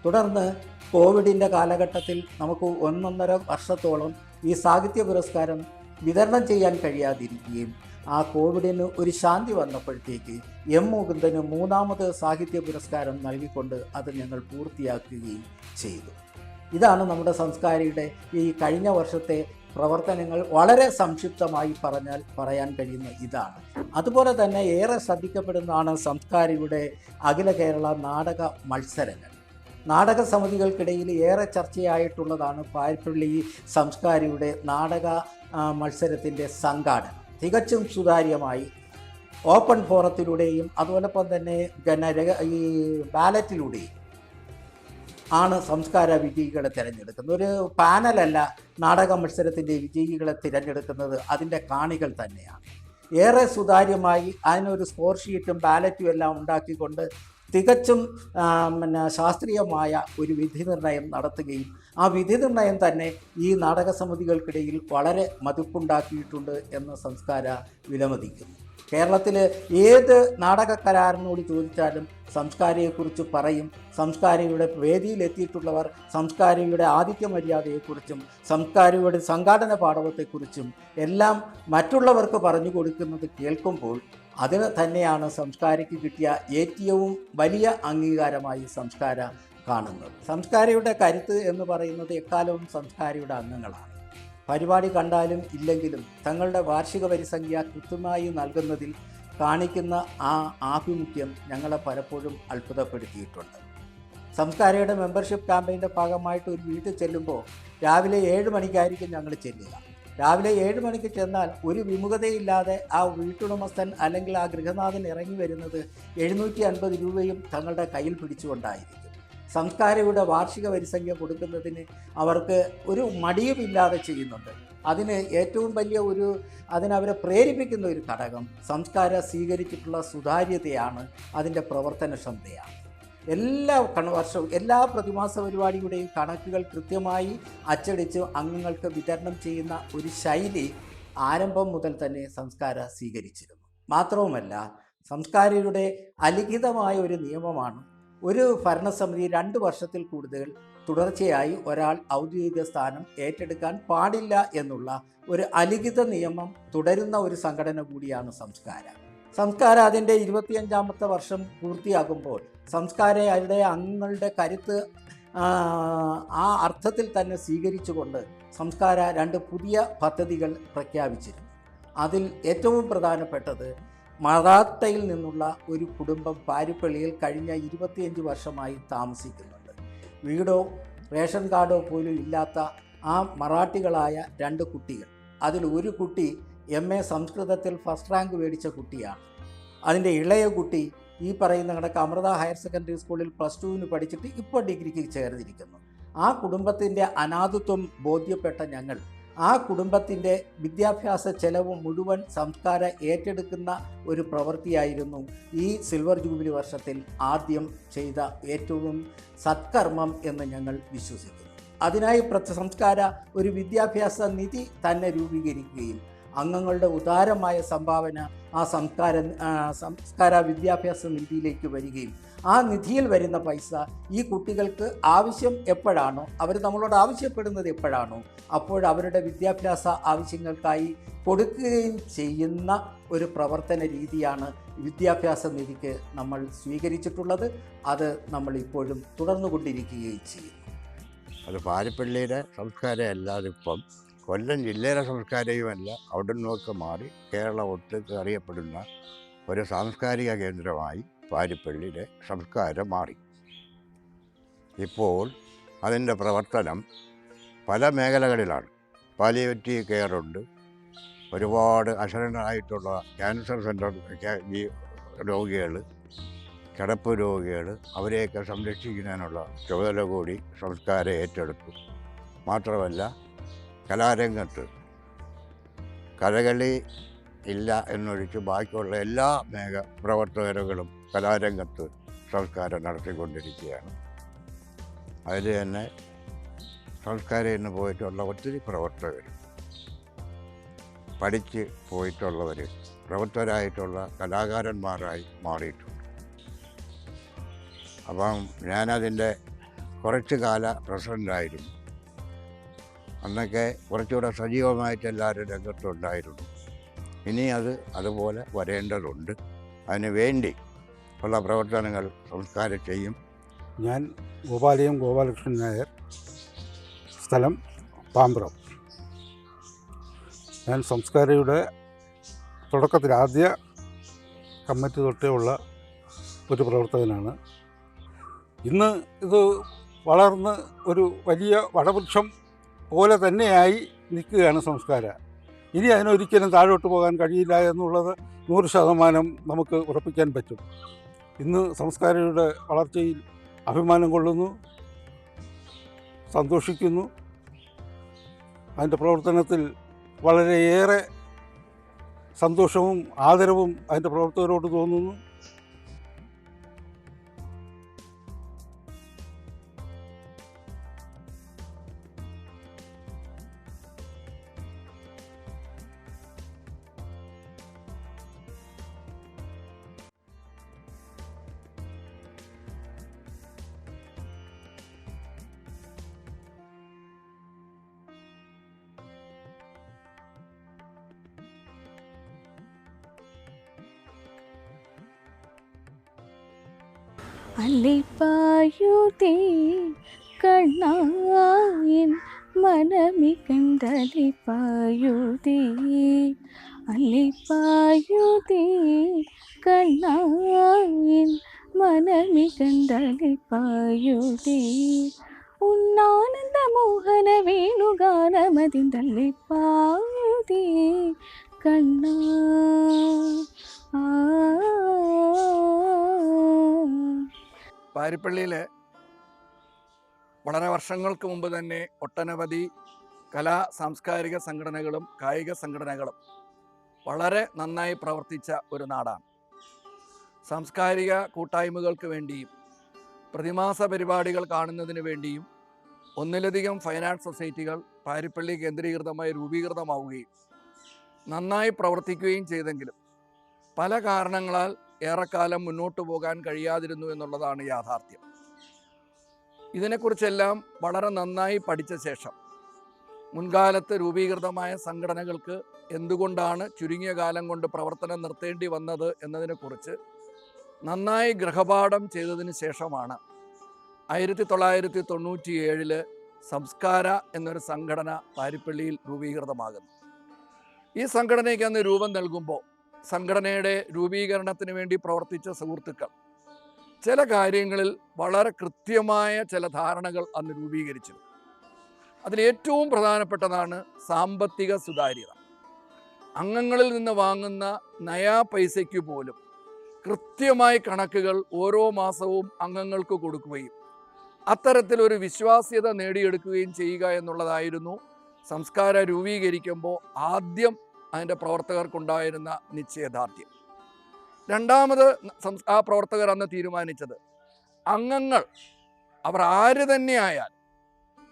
തുടർന്ന് കോവിഡിൻ്റെ കാലഘട്ടത്തിൽ നമുക്ക് 1.5 വർഷത്തോളം ഈ സാഹിത്യ പുരസ്കാരം വിതരണം ചെയ്യാൻ കഴിയാതിരിക്കുകയും ആ കോവിഡിന് ഒരു ശാന്തി വന്നപ്പോഴത്തേക്ക് M മുകുന്ദന് 3ാമത് സാഹിത്യ പുരസ്കാരം നൽകിക്കൊണ്ട് അത് ഞങ്ങൾ പൂർത്തിയാക്കുകയും ചെയ്തു. ഇതാണ് നമ്മുടെ സംസ്കാരിയുടെ ഈ കഴിഞ്ഞ വർഷത്തെ പ്രവർത്തനങ്ങൾ. വളരെ സംക്ഷിപ്തമായി പറയാൻ കഴിയുന്ന ഇതാണ്. അതുപോലെ തന്നെ ഏറെ ശ്രദ്ധിക്കപ്പെടുന്നതാണ് സംസ്കാരിയുടെ അഖില കേരള നാടക മത്സരങ്ങൾ. നാടക സമിതികൾക്കിടയിൽ ഏറെ ചർച്ചയായിട്ടുള്ളതാണ് പാരിപ്പള്ളി സംസ്കാരിയുടെ നാടക മത്സരത്തിൻ്റെ സംഘാടനം. തികച്ചും സുതാര്യമായി ഓപ്പൺ ഫോറത്തിലൂടെയും അതോടൊപ്പം തന്നെ ഈ ബാലറ്റിലൂടെയും ആണ് സംസ്കാര വിജയികളെ തിരഞ്ഞെടുക്കുന്നത്. ഒരു പാനലല്ല നാടക മത്സരത്തിൻ്റെ വിജയികളെ തിരഞ്ഞെടുക്കുന്നത്, അതിൻ്റെ കാണികൾ തന്നെയാണ്. ഏറെ സുതാര്യമായി അതിനൊരു സ്കോർ ഷീറ്റും ബാലറ്റും എല്ലാം ഉണ്ടാക്കിക്കൊണ്ട് തികച്ചും ശാസ്ത്രീയമായ ഒരു വിധി നിർണയം നടത്തുകയും ആ വിധി നിർണയം തന്നെ ഈ നാടക സമിതികൾക്കിടയിൽ വളരെ മതിപ്പുണ്ടാക്കിയിട്ടുണ്ട് എന്ന് സംസ്കാര വിലമതിക്കുന്നു. കേരളത്തിൽ ഏത് നാടകക്കാരനോട് ചോദിച്ചാലും സംസ്കാരയെക്കുറിച്ച് പറയും. സംസ്കാരയുടെ വേദിയിലെത്തിയിട്ടുള്ളവർ സംസ്കാരയുടെ ആതിഥ്യ മര്യാദയെക്കുറിച്ചും സംസ്കാരയുടെ സംഘാടന പാഠവത്തെക്കുറിച്ചും എല്ലാം മറ്റുള്ളവർക്ക് പറഞ്ഞു കൊടുക്കുന്നത് കേൾക്കുമ്പോൾ അതിന് തന്നെയാണ് സംസ്കാരയ്ക്ക് കിട്ടിയ ഏറ്റവും വലിയ അംഗീകാരമായി സംസ്കാര കാണുന്നത്. സംസ്കാരയുടെ കരുത്ത് എന്ന് പറയുന്നത് എക്കാലവും സംസ്കാരയുടെ അംഗങ്ങളാണ്. പരിപാടി കണ്ടാലും ഇല്ലെങ്കിലും തങ്ങളുടെ വാർഷിക പരിസംഖ്യ കൃത്യമായി നൽകുന്നതിൽ കാണിക്കുന്ന ആ ആഭിമുഖ്യം ഞങ്ങളെ പലപ്പോഴും അത്ഭുതപ്പെടുത്തിയിട്ടുണ്ട്. സംസ്കാരയുടെ മെമ്പർഷിപ്പ് ക്യാമ്പയിൻ്റെ ഭാഗമായിട്ട് ഒരു വീട്ടിൽ ചെല്ലുമ്പോൾ രാവിലെ 7 മണിക്കായിരിക്കും ഞങ്ങൾ ചെല്ലുക. രാവിലെ 7 മണിക്ക് ചെന്നാൽ ഒരു വിമുഖതയില്ലാതെ ആ വീട്ടുടമസ്ഥൻ അല്ലെങ്കിൽ ആ ഗൃഹനാഥൻ ഇറങ്ങി വരുന്നത് 750 രൂപയും തങ്ങളുടെ കയ്യിൽ പിടിച്ചുകൊണ്ടായിരിക്കും. സംസ്കാരയുടെ വാർഷിക പരിസംഖ്യ കൊടുക്കുന്നതിന് അവർക്ക് ഒരു മടിയുമില്ലാതെ ചെയ്യുന്നുണ്ട്. അതിന് ഏറ്റവും വലിയ അതിനവരെ പ്രേരിപ്പിക്കുന്ന ഒരു ഘടകം സംസ്കാര സ്വീകരിച്ചിട്ടുള്ള സുതാര്യതയാണ്, അതിൻ്റെ പ്രവർത്തനക്ഷമതയാണ്. എല്ലാ വർഷവും എല്ലാ പ്രതിമാസ പരിപാടിയുടെയും കണക്കുകൾ കൃത്യമായി അച്ചടിച്ച് അംഗങ്ങൾക്ക് വിതരണം ചെയ്യുന്ന ഒരു ശൈലി ആരംഭം മുതൽ തന്നെ സംസ്കാര സ്വീകരിച്ചിരുന്നു. മാത്രവുമല്ല, സംസ്കാരയുടെ അലിഖിതമായ ഒരു നിയമമാണ് ഒരു ഭരണസമിതി 2 വർഷത്തിൽ കൂടുതൽ തുടർച്ചയായി ഒരാൾ ഔദ്യോഗിക സ്ഥാനം ഏറ്റെടുക്കാൻ പാടില്ല എന്നുള്ള ഒരു അലിഖിത നിയമം തുടരുന്ന ഒരു സംഘടന കൂടിയാണ് സംസ്കാര. സംസ്കാരം അതിൻ്റെ 25ാമത്തെ വർഷം പൂർത്തിയാകുമ്പോൾ സംസ്കാരയുടെ അംഗങ്ങളുടെ കരുത്ത് ആ അർത്ഥത്തിൽ തന്നെ സ്വീകരിച്ചുകൊണ്ട് സംസ്കാര 2 പുതിയ പദ്ധതികൾ പ്രഖ്യാപിച്ചിരുന്നു. അതിൽ ഏറ്റവും പ്രധാനപ്പെട്ടത് മറാത്തയിൽ നിന്നുള്ള ഒരു കുടുംബം പാരിപ്പള്ളിയിൽ കഴിഞ്ഞ 25 വർഷമായി താമസിക്കുന്നുണ്ട്. വീടോ റേഷൻ കാർഡോ പോലും ഇല്ലാത്ത ആ മറാഠികളായ 2 കുട്ടികൾ, അതിൽ ഒരു കുട്ടി MA സംസ്കൃതത്തിൽ ഫസ്റ്റ് റാങ്ക് മേടിച്ച കുട്ടിയാണ്. അതിൻ്റെ ഇളയ കുട്ടി ഈ പറയുന്ന കണക്ക് അമൃത ഹയർ സെക്കൻഡറി സ്കൂളിൽ +2 പഠിച്ചിട്ട് ഇപ്പോൾ ഡിഗ്രിക്ക് ചേർന്നിരിക്കുന്നു. ആ കുടുംബത്തിൻ്റെ അനാഥത്വം ബോധ്യപ്പെട്ട ഞങ്ങൾ ആ കുടുംബത്തിൻ്റെ വിദ്യാഭ്യാസ ചെലവ് മുഴുവൻ സംസ്കാര ഏറ്റെടുക്കുന്ന ഒരു പ്രവൃത്തിയായിരുന്നു ഈ സിൽവർ ജൂബിലി വർഷത്തിൽ ആദ്യം ചെയ്ത ഏറ്റവും സത്കർമ്മം എന്ന് ഞങ്ങൾ വിശ്വസിക്കുന്നു. അതിനായി സംസ്കാര ഒരു വിദ്യാഭ്യാസ നിധി തന്നെ രൂപീകരിക്കുകയും അംഗങ്ങളുടെ ഉദാരമായ സംഭാവന ആ സംസ്കാര വിദ്യാഭ്യാസ നിധിയിലേക്ക് വരികയും ആ നിധിയിൽ വരുന്ന പൈസ ഈ കുട്ടികൾക്ക് ആവശ്യം എപ്പോഴാണോ, അവർ നമ്മളോട് ആവശ്യപ്പെടുന്നത് എപ്പോഴാണോ അവരുടെ വിദ്യാഭ്യാസ ആവശ്യങ്ങൾക്കായി കൊടുക്കുകയും ചെയ്യുന്ന ഒരു പ്രവർത്തന രീതിയാണ് വിദ്യാഭ്യാസ നിധിക്ക് നമ്മൾ സ്വീകരിച്ചിട്ടുള്ളത്. അത് നമ്മൾ ഇപ്പോഴും തുടർന്നുകൊണ്ടിരിക്കുകയും ചെയ്യും. അത് പാരിപ്പള്ളിയുടെ സംസ്കാരം അല്ലാതെ ഇപ്പം കൊല്ലം ജില്ലയിലെ സംസ്കാരവുമല്ല, അവിടെ നിന്നൊക്കെ മാറി കേരളം ഒട്ടുക്ക് അറിയപ്പെടുന്ന ഒരു സാംസ്കാരിക കേന്ദ്രമായി പാരിപ്പള്ളിയുടെ സംസ്കാരം മാറി. ഇപ്പോൾ അതിൻ്റെ പ്രവർത്തനം പല മേഖലകളിലാണ്. പാലിയേറ്റീവ് കെയറുണ്ട്, ഒരുപാട് അശരണരായിട്ടുള്ള ക്യാൻസർ സെൻ്റർ രോഗികൾ, കിടപ്പ് രോഗികൾ, അവരെയൊക്കെ സംരക്ഷിക്കുന്നതിനുള്ള ചുമതല കൂടി സംസ്കാരം ഏറ്റെടുത്തു. മാത്രമല്ല കലാരംഗത്ത് കഥകളി ഇല്ല എന്നൊഴിച്ച് ബാക്കിയുള്ള എല്ലാ പ്രവർത്തകരുകളും കലാരംഗത്ത് സംസ്കാരം നടത്തിക്കൊണ്ടിരിക്കുകയാണ്. അതിൽ തന്നെ സംസ്കാരം ഇന്ന് പോയിട്ടുള്ള ഒത്തിരി പ്രവർത്തകർ, പഠിച്ച് പോയിട്ടുള്ളവർ പ്രവർത്തകരായിട്ടുള്ള കലാകാരന്മാരായി മാറിയിട്ടുണ്ട്. അപ്പം ഞാനതിൻ്റെ കുറച്ച് കാല പ്രസിഡൻ്റായിരുന്നു. അന്നൊക്കെ കുറച്ചുകൂടെ സജീവമായിട്ട് എല്ലാവരും രംഗത്തുണ്ടായിരുന്നു. ഇനി അതുപോലെ വരേണ്ടതുണ്ട്. അതിന് വേണ്ടി ഉള്ള പ്രവർത്തനങ്ങൾ സംസ്കാരം ചെയ്യും. ഞാൻ ഗോപാലകൃഷ്ണൻ നായർ, സ്ഥലം പാമ്പ്രം. ഞാൻ സംസ്കാരയുടെ തുടക്കത്തിൽ ആദ്യ കമ്മിറ്റി തൊട്ടേ ഉള്ള ഒരു പ്രവർത്തകനാണ്. ഇന്ന് ഇത് വളർന്ന് ഒരു വലിയ വടവൃക്ഷം പോലെ തന്നെയായി നിൽക്കുകയാണ് സംസ്കാരം. ഇനി അതിനൊരിക്കലും താഴോട്ട് പോകാൻ കഴിയില്ല എന്നുള്ളത് 100% നമുക്ക് ഉറപ്പിക്കാൻ പറ്റും. ഇന്ന് സംസ്കാരയുടെ വളർച്ചയിൽ അഭിമാനം കൊള്ളുന്നു, സന്തോഷിക്കുന്നു. അതിൻ്റെ പ്രവർത്തനത്തിൽ വളരെയേറെ സന്തോഷവും ആദരവും അതിൻ്റെ പ്രവർത്തകരോട് തോന്നുന്നു. അലിപ്പായുതേ കണ്ണായിൻ മനമികണ്ടലിപ്പായുതേ, അലിപ്പായുതേ കണ്ണായിൻ മനമികണ്ടലിപ്പായുതേ, ഉന്നാനന്ദ മോഹന വേണുഗാനമതിന്തല്ലിപ്പായുതേ കണ്ണാ. പാരിപ്പള്ളിയിൽ വളരെ വർഷങ്ങൾക്ക് മുമ്പ് തന്നെ ഒട്ടനവധി കലാ സാംസ്കാരിക സംഘടനകളും കായിക സംഘടനകളും വളരെ നന്നായി പ്രവർത്തിച്ച ഒരു നാടാണ്. സാംസ്കാരിക കൂട്ടായ്മകൾക്ക് വേണ്ടിയും പ്രതിമാസ പരിപാടികൾ കാണുന്നതിന് വേണ്ടിയും ഒന്നിലധികം ഫൈൻ ആർട്സ് സൊസൈറ്റികൾ പാരിപ്പള്ളി കേന്ദ്രീകൃതമായി രൂപീകൃതമാവുകയും നന്നായി പ്രവർത്തിക്കുകയും ചെയ്തെങ്കിലും പല കാരണങ്ങളാൽ ഏറെക്കാലം മുന്നോട്ട് പോകാൻ കഴിയാതിരുന്നു എന്നുള്ളതാണ് യാഥാർത്ഥ്യം. ഇതിനെക്കുറിച്ചെല്ലാം വളരെ നന്നായി പഠിച്ച ശേഷം മുൻകാലത്ത് രൂപീകൃതമായ സംഘടനകൾക്ക് എന്തുകൊണ്ടാണ് ചുരുങ്ങിയ കാലം കൊണ്ട് പ്രവർത്തനം നിർത്തേണ്ടി വന്നത് എന്നതിനെക്കുറിച്ച് നന്നായി ഗൃഹപാഠം ചെയ്തതിന് ശേഷമാണ് 1997 സംസ്കാര എന്നൊരു സംഘടന പാരിപ്പള്ളിയിൽ രൂപീകൃതമാകുന്നത്. ഈ സംഘടനയ്ക്ക് അന്ന് രൂപം നൽകുമ്പോൾ സംഘടനയുടെ രൂപീകരണത്തിന് വേണ്ടി പ്രവർത്തിച്ച സുഹൃത്തുക്കൾ ചില കാര്യങ്ങളിൽ വളരെ കൃത്യമായ ചില ധാരണകൾ അന്ന് രൂപീകരിച്ചു. അതിലേറ്റവും പ്രധാനപ്പെട്ടതാണ് സാമ്പത്തിക സുതാര്യത. അംഗങ്ങളിൽ നിന്ന് വാങ്ങുന്ന നയാ പൈസയ്ക്ക് പോലും കൃത്യമായ കണക്കുകൾ ഓരോ മാസവും അംഗങ്ങൾക്ക് കൊടുക്കുകയും അത്തരത്തിലൊരു വിശ്വാസ്യത നേടിയെടുക്കുകയും ചെയ്യുക എന്നുള്ളതായിരുന്നു സംസ്കാര രൂപീകരിക്കുമ്പോൾ ആദ്യം അതിൻ്റെ പ്രവർത്തകർക്കുണ്ടായിരുന്ന നിശ്ചയദാർഢ്യം. രണ്ടാമത് ആ പ്രവർത്തകർ അന്ന് തീരുമാനിച്ചത് അംഗങ്ങൾ അവർ ആര് തന്നെയായാൽ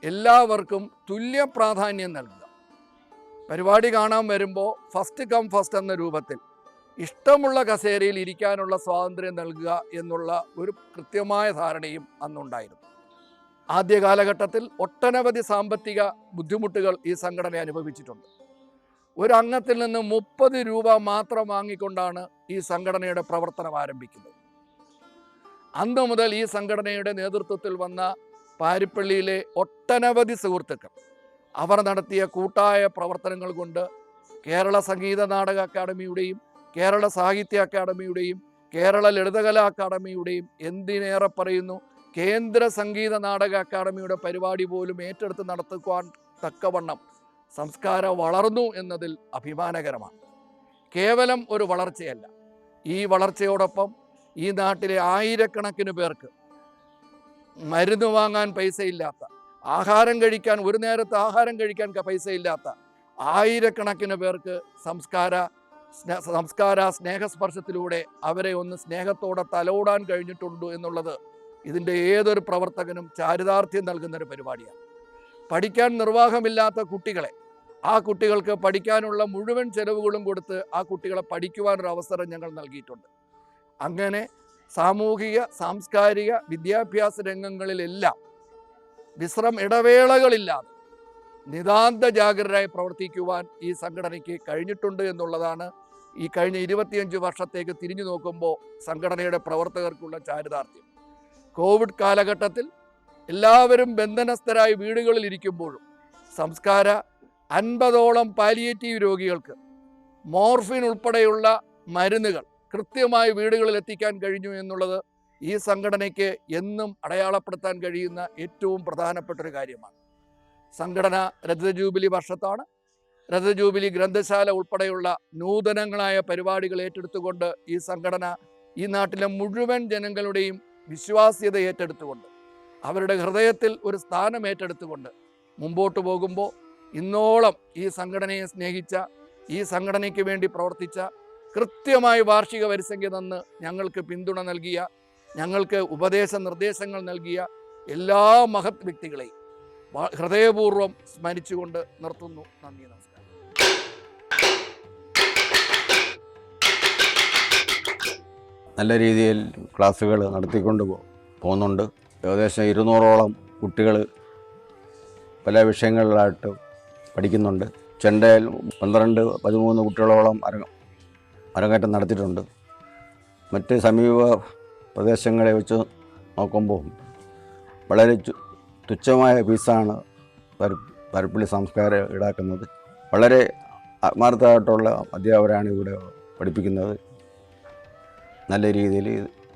എല്ലാവർക്കും തുല്യ പ്രാധാന്യം നൽകുക. പരിപാടി കാണാൻ വരുമ്പോൾ ഫസ്റ്റ് കം ഫസ്റ്റ് എന്ന രൂപത്തിൽ ഇഷ്ടമുള്ള കസേരയിൽ ഇരിക്കാനുള്ള സ്വാതന്ത്ര്യം നൽകുക എന്നുള്ള ഒരു കൃത്യമായ ധാരണയും അന്നുണ്ടായിരുന്നു. ആദ്യ കാലഘട്ടത്തിൽ ഒട്ടനവധി സാമ്പത്തിക ബുദ്ധിമുട്ടുകൾ ഈ സംഘടന അനുഭവിച്ചിട്ടുണ്ട്. ഒരു അംഗത്തിൽ നിന്ന് 30 രൂപ മാത്രം വാങ്ങിക്കൊണ്ടാണ് ഈ സംഘടനയുടെ പ്രവർത്തനം ആരംഭിക്കുന്നത്. അന്ന് മുതൽ ഈ സംഘടനയുടെ നേതൃത്വത്തിൽ വന്ന പാരിപ്പള്ളിയിലെ ഒട്ടനവധി സുഹൃത്തുക്കൾ അവർ നടത്തിയ കൂട്ടായ പ്രവർത്തനങ്ങൾ കൊണ്ട് കേരള സംഗീത നാടക അക്കാദമിയുടെയും കേരള സാഹിത്യ അക്കാദമിയുടെയും കേരള ലളിതകലാ അക്കാദമിയുടെയും എന്തിനേറെ പറയുന്നു കേന്ദ്ര സംഗീത നാടക അക്കാദമിയുടെ പരിപാടി പോലും ഏറ്റെടുത്ത് നടത്തുവാൻ തക്കവണ്ണം സംസ്കാരം വളർന്നു എന്നതിൽ അഭിമാനകരമാണ്. കേവലം ഒരു വളർച്ചയല്ല, ഈ വളർച്ചയോടൊപ്പം ഈ നാട്ടിലെ ആയിരക്കണക്കിന് പേർക്ക് മരുന്ന് വാങ്ങാൻ പൈസയില്ലാത്ത, ആഹാരം കഴിക്കാൻ ഒരു നേരത്തെ ആഹാരം കഴിക്കാൻ പൈസയില്ലാത്ത ആയിരക്കണക്കിന് പേർക്ക് സംസ്കാര സ്നേഹസ്പർശത്തിലൂടെ അവരെ ഒന്ന് സ്നേഹത്തോടെ തലോടാൻ കഴിഞ്ഞിട്ടുണ്ട് എന്നുള്ളത് ഇതിൻ്റെ ഏതൊരു പ്രവർത്തകനും ചാരിതാർത്ഥ്യം നൽകുന്നൊരു പരിപാടിയാണ്. പഠിക്കാൻ നിർവാഹമില്ലാത്ത കുട്ടികളെ, ആ കുട്ടികൾക്ക് പഠിക്കാനുള്ള മുഴുവൻ ചെലവുകളും കൊടുത്ത് ആ കുട്ടികളെ പഠിക്കുവാനൊരു അവസരം ഞങ്ങൾ നൽകിയിട്ടുണ്ട്. അങ്ങനെ സാമൂഹിക സാംസ്കാരിക വിദ്യാഭ്യാസ രംഗങ്ങളിലെല്ലാം ഇടവേളകളില്ലാതെ നിതാന്ത ജാഗ്രതരായി പ്രവർത്തിക്കുവാൻ ഈ സംഘടനയ്ക്ക് കഴിഞ്ഞിട്ടുണ്ട് എന്നുള്ളതാണ് ഈ കഴിഞ്ഞ 25 വർഷത്തേക്ക് തിരിഞ്ഞു നോക്കുമ്പോൾ സംഘടനയുടെ പ്രവർത്തകർക്കുള്ള ചാരിതാർത്ഥ്യം. കോവിഡ് കാലഘട്ടത്തിൽ എല്ലാവരും ബന്ധനസ്ഥരായി വീടുകളിൽ ഇരിക്കുമ്പോഴും സംസ്കാര 50ഓളം പാലിയേറ്റീവ് രോഗികൾക്ക് മോർഫിൻ ഉൾപ്പെടെയുള്ള മരുന്നുകൾ കൃത്യമായി വീടുകളിൽ എത്തിക്കാൻ കഴിഞ്ഞു എന്നുള്ളത് ഈ സംഘടനയ്ക്ക് എന്നും അടയാളപ്പെടുത്താൻ കഴിയുന്ന ഏറ്റവും പ്രധാനപ്പെട്ടൊരു കാര്യമാണ്. സംഘടന രജത ജൂബിലി വർഷത്താണ്. രജത ജൂബിലി ഗ്രന്ഥശാല ഉൾപ്പെടെയുള്ള നൂതനങ്ങളായ പരിപാടികൾ ഏറ്റെടുത്തുകൊണ്ട് ഈ സംഘടന ഈ നാട്ടിലെ മുഴുവൻ ജനങ്ങളുടെയും വിശ്വാസ്യത ഏറ്റെടുത്തുകൊണ്ട് അവരുടെ ഹൃദയത്തിൽ ഒരു സ്ഥാനം ഏറ്റെടുത്തുകൊണ്ട് മുമ്പോട്ട് പോകുമ്പോൾ ഇന്നോളം ഈ സംഘടനയെ സ്നേഹിച്ച, ഈ സംഘടനയ്ക്ക് വേണ്ടി പ്രവർത്തിച്ച, കൃത്യമായി വാർഷിക വരിസംഖ്യ തന്ന് ഞങ്ങൾക്ക് പിന്തുണ നൽകിയ, ഞങ്ങൾക്ക് ഉപദേശ നിർദ്ദേശങ്ങൾ നൽകിയ എല്ലാ മഹത് വ്യക്തികളെയും ഹൃദയപൂർവ്വം സ്മരിച്ചുകൊണ്ട് നിർത്തുന്നു. നന്ദി, നമസ്കാരം. നല്ല രീതിയിൽ ക്ലാസ്സുകൾ നടത്തിക്കൊണ്ട് പോകുന്നുണ്ട്. ഏകദേശം 200ഓളം കുട്ടികൾ പല വിഷയങ്ങളിലായിട്ട് പഠിക്കുന്നുണ്ട്. ചെണ്ടയിൽ 12-13 കുട്ടികളോളം അരങ്ങേറ്റം നടത്തിയിട്ടുണ്ട്. മറ്റ് സമീപ പ്രദേശങ്ങളെ വെച്ച് നോക്കുമ്പോൾ വളരെ തുച്ഛമായ ഫീസാണ് പാരിപ്പള്ളി സംസ്കാരം ഈടാക്കുന്നത്. വളരെ ആത്മാർത്ഥമായിട്ടുള്ള അധ്യാപകരാണ് ഇവിടെ പഠിപ്പിക്കുന്നത്. നല്ല രീതിയിൽ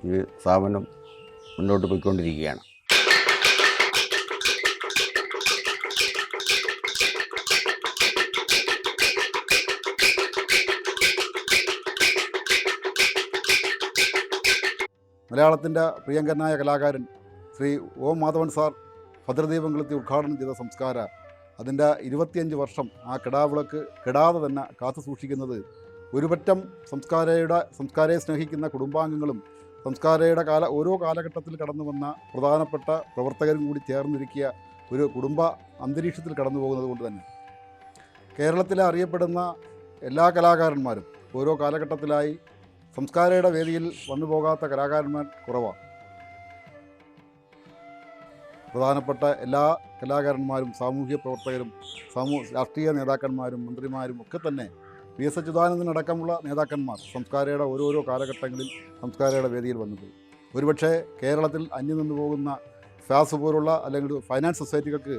ഈ സ്ഥാപനം മുന്നോട്ട് പോയിക്കൊണ്ടിരിക്കുകയാണ്. മലയാളത്തിൻ്റെ പ്രിയങ്കരനായ കലാകാരൻ ശ്രീ ഒ മാധവൻ സാർ ഭദ്രദീപംകുളത്തി ഉദ്ഘാടനം ചെയ്ത സംസ്കാര അതിൻ്റെ 25 വർഷം ആ കിടാവിളക്ക് കെടാതെ തന്നെ കാത്തു സൂക്ഷിക്കുന്നത് ഒരുപറ്റം സംസ്കാരയെ സ്നേഹിക്കുന്ന കുടുംബാംഗങ്ങളും സംസ്കാരയുടെ ഓരോ കാലഘട്ടത്തിൽ കടന്നു വന്ന പ്രധാനപ്പെട്ട പ്രവർത്തകരും കൂടി ചേർന്നിരിക്കിയ ഒരു കുടുംബ അന്തരീക്ഷത്തിൽ കടന്നു പോകുന്നത് കൊണ്ട് തന്നെ കേരളത്തിലെ അറിയപ്പെടുന്ന എല്ലാ കലാകാരന്മാരും ഓരോ കാലഘട്ടത്തിലായി സംസ്കാരയുടെ വേദിയിൽ വന്നു പോകാത്ത കലാകാരന്മാർ കുറവാണ്. പ്രധാനപ്പെട്ട എല്ലാ കലാകാരന്മാരും സാമൂഹ്യ പ്രവർത്തകരും രാഷ്ട്രീയ നേതാക്കന്മാരും മന്ത്രിമാരും ഒക്കെ തന്നെ PS അച്യുതാനന്ദനടക്കമുള്ള നേതാക്കന്മാർ സംസ്കാരയുടെ ഓരോരോ കാലഘട്ടങ്ങളിൽ സംസ്കാരയുടെ വേദിയിൽ വന്നത്. ഒരുപക്ഷെ കേരളത്തിൽ അന്യം നിന്നു പോകുന്ന ഫാസ് പോലുള്ള അല്ലെങ്കിൽ ഫൈനാൻസ് സൊസൈറ്റികൾക്ക്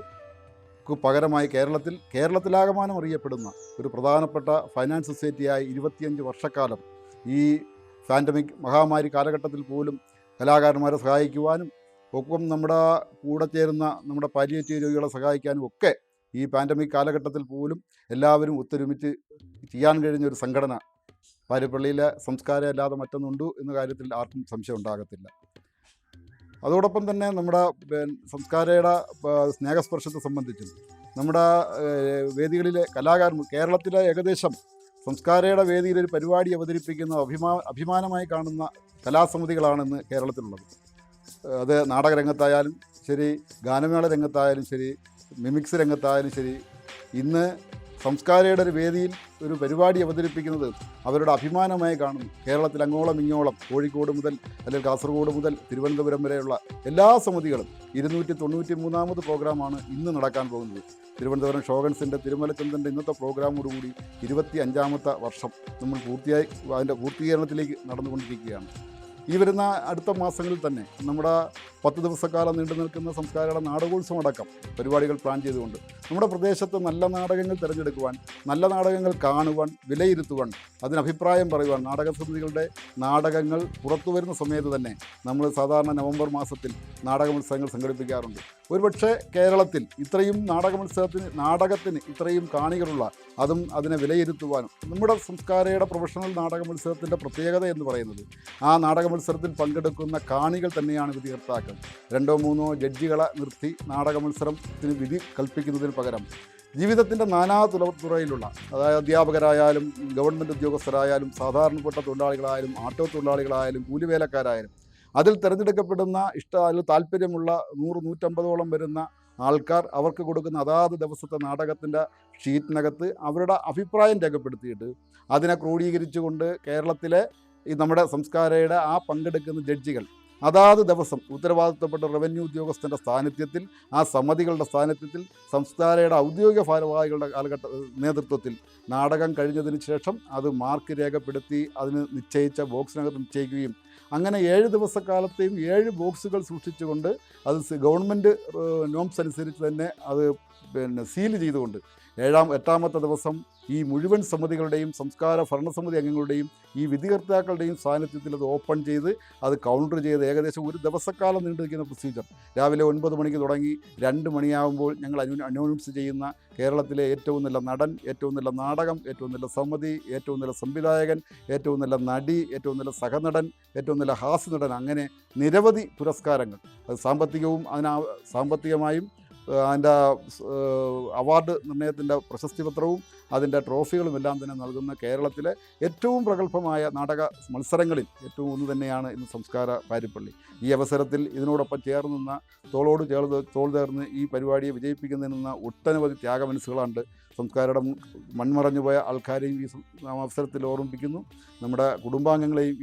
പകരമായി കേരളത്തിലാകമാനം അറിയപ്പെടുന്ന ഒരു പ്രധാനപ്പെട്ട ഫൈനാൻസ് സൊസൈറ്റിയായി 25 വർഷക്കാലം ഈ പാൻഡമിക് മഹാമാരി കാലഘട്ടത്തിൽ പോലും കലാകാരന്മാരെ സഹായിക്കുവാനും ഒപ്പം നമ്മുടെ കൂടെ ചേരുന്ന നമ്മുടെ പാലിയേറ്റീവ് രോഗികളെ സഹായിക്കാനും ഒക്കെ ഈ പാൻഡമിക് കാലഘട്ടത്തിൽ പോലും എല്ലാവരും ഒത്തൊരുമിച്ച് ചെയ്യാൻ കഴിഞ്ഞ ഒരു സംഘടന പാരിപ്പള്ളിയിലെ സംസ്കാരം അല്ലാതെ മറ്റൊന്നുണ്ടോ എന്ന കാര്യത്തിൽ ആർക്കും സംശയം ഉണ്ടാകത്തില്ല. അതോടൊപ്പം തന്നെ നമ്മുടെ സംസ്കാരയുടെ സ്നേഹസ്പർശത്തെ സംബന്ധിച്ചും നമ്മുടെ വേദികളിലെ കലാകാരന്മാർ കേരളത്തിലെ ഏകദേശം സംസ്കാരയുടെ വേദിയിൽ ഒരു പരിപാടി അവതരിപ്പിക്കുന്ന അഭിമാനമായി കാണുന്ന കലാസമിതികളാണെന്ന് കേരളത്തിലുള്ളത്. അത് നാടകരംഗത്തായാലും ശരി, ഗാനമേള രംഗത്തായാലും ശരി, മിമിക്സ് രംഗത്തായാലും ശരി, ഇന്ന് സംസ്കാരയുടെ ഒരു വേദിയിൽ ഒരു പരിപാടി അവതരിപ്പിക്കുന്നത് അവരുടെ അഭിമാനമായി കാണുന്നു. കേരളത്തിൽ അങ്ങോളം ഇങ്ങോളം കോഴിക്കോട് മുതൽ അല്ലെങ്കിൽ കാസർഗോഡ് മുതൽ തിരുവനന്തപുരം വരെയുള്ള എല്ലാ സമിതികളും 293ാമത് പ്രോഗ്രാമാണ് ഇന്ന് നടക്കാൻ പോകുന്നത്. തിരുവനന്തപുരം ഷോഗൻസിൻ്റെ തിരുമലചന്ദ്രൻ്റെ ഇന്നത്തെ പ്രോഗ്രാമോടുകൂടി 25ാമത്തെ വർഷം നമ്മൾ അതിൻ്റെ പൂർത്തീകരണത്തിലേക്ക് നടന്നുകൊണ്ടിരിക്കുകയാണ്. ഈ വരുന്ന അടുത്ത മാസങ്ങളിൽ തന്നെ നമ്മുടെ 10 ദിവസക്കാലം നീണ്ടു നിൽക്കുന്ന സംസ്കാരയുടെ നാടകോത്സവം അടക്കം പരിപാടികൾ പ്ലാൻ ചെയ്തുകൊണ്ട് നമ്മുടെ പ്രദേശത്ത് നല്ല നാടകങ്ങൾ തിരഞ്ഞെടുക്കുവാൻ, നല്ല നാടകങ്ങൾ കാണുവാൻ, വിലയിരുത്തുവാൻ, അതിന് അഭിപ്രായം പറയുവാൻ നാടകസമിതികളുടെ നാടകങ്ങൾ പുറത്തു വരുന്ന സമയത്ത് തന്നെ നമ്മൾ സാധാരണ നവംബർ മാസത്തിൽ നാടക മത്സരങ്ങൾ സംഘടിപ്പിക്കാറുണ്ട്. ഒരുപക്ഷെ കേരളത്തിൽ ഇത്രയും നാടകത്തിന് ഇത്രയും കാണികളുള്ള, അതും അതിനെ വിലയിരുത്തുവാനും നമ്മുടെ സംസ്കാരയുടെ പ്രൊഫഷണൽ നാടക മത്സരത്തിൻ്റെ പ്രത്യേകത എന്ന് പറയുന്നത് ആ നാടക മത്സരത്തിൽ പങ്കെടുക്കുന്ന കാണികൾ തന്നെയാണ് വിധികർത്താക്കൾ. 2-3 ജഡ്ജികളെ നിർത്തി നാടക മത്സരത്തിന് വിധി കൽപ്പിക്കുന്നതിന് പകരം ജീവിതത്തിൻ്റെ നാനാ തുറയിലുള്ള, അതായത് അധ്യാപകരായാലും ഗവൺമെൻറ് ഉദ്യോഗസ്ഥരായാലും സാധാരണപ്പെട്ട തൊഴിലാളികളായാലും ആട്ടോ തൊഴിലാളികളായാലും കൂലിവേലക്കാരായാലും അതിൽ തിരഞ്ഞെടുക്കപ്പെടുന്ന അതിൽ താല്പര്യമുള്ള 100-150ഓളം വരുന്ന ആൾക്കാർ അവർക്ക് കൊടുക്കുന്ന അതാത് ദിവസത്തെ നാടകത്തിൻ്റെ ഷീറ്റിനകത്ത് അവരുടെ അഭിപ്രായം രേഖപ്പെടുത്തിയിട്ട് അതിനെ ക്രോഡീകരിച്ചുകൊണ്ട് കേരളത്തിലെ ഈ നമ്മുടെ സംസ്കാരയുടെ ആ പങ്കെടുക്കുന്ന ജഡ്ജികൾ അതാത് ദിവസം ഉത്തരവാദിത്തപ്പെട്ട റവന്യൂ ഉദ്യോഗസ്ഥൻ്റെ സാന്നിധ്യത്തിൽ, ആ സമിതികളുടെ സാന്നിധ്യത്തിൽ, സംസ്കാരയുടെ ഔദ്യോഗിക ഭാരവാഹികളുടെ നേതൃത്വത്തിൽ നാടകം കഴിഞ്ഞതിന് ശേഷം അത് മാർക്ക് രേഖപ്പെടുത്തി അതിന് നിശ്ചയിച്ച ബോക്സിനകത്ത് നിശ്ചയിക്കുകയും അങ്ങനെ 7 ദിവസക്കാലത്തെയും 7 ബോക്സുകൾ സൂക്ഷിച്ചുകൊണ്ട് അത് ഗവൺമെൻറ് നോംസ് അനുസരിച്ച് തന്നെ അത് സീൽ ചെയ്തുകൊണ്ട് 8ാമത്തെ ദിവസം ഈ മുഴുവൻ സമിതികളുടെയും സംസ്കാര ഭരണസമിതി അംഗങ്ങളുടെയും ഈ വിധികർത്താക്കളുടെയും സാന്നിധ്യത്തിൽ അത് ഓപ്പൺ ചെയ്ത് അത് കൗണ്ടർ ചെയ്ത് ഏകദേശം 1 ദിവസക്കാലം നീണ്ടു നിൽക്കുന്ന പ്രൊസീജിയർ രാവിലെ 9 മണിക്ക് തുടങ്ങി 2 മണിയാകുമ്പോൾ ഞങ്ങൾ അനൗൺസ് ചെയ്യുന്ന കേരളത്തിലെ ഏറ്റവും നല്ല നടൻ, ഏറ്റവും നല്ല നാടകം, ഏറ്റവും നല്ല സമിതി, ഏറ്റവും നല്ല സംവിധായകൻ, ഏറ്റവും നല്ല നടി, ഏറ്റവും നല്ല സഹനടൻ, ഏറ്റവും നല്ല ഹാസ്യനടൻ, അങ്ങനെ നിരവധി പുരസ്കാരങ്ങൾ, അത് സാമ്പത്തികമായും അതിൻ്റെ അവാർഡ് നിർണയത്തിൻ്റെ പ്രശസ്തി പത്രവും അതിൻ്റെ ട്രോഫികളും എല്ലാം തന്നെ നൽകുന്ന കേരളത്തിലെ ഏറ്റവും പ്രഗത്ഭമായ നാടക മത്സരങ്ങളിൽ ഏറ്റവും ഒന്ന് തന്നെയാണ് ഇന്ന് സംസ്കാര പാരിപ്പള്ളി. ഈ അവസരത്തിൽ ഇതിനോടൊപ്പം ചേർന്ന് നിന്ന തോൾ ചേർന്ന് ഈ പരിപാടിയെ വിജയിപ്പിക്കുന്നതിന് നിന്ന ഒട്ടനവധി ത്യാഗമനസ്സുകളുണ്ട്. സംസ്കാരയുടെ മൺമറഞ്ഞുപോയ ആൾക്കാരെയും ഈ അവസരത്തിൽ ഓർമ്മിപ്പിക്കുന്നു. നമ്മുടെ കുടുംബാംഗങ്ങളെയും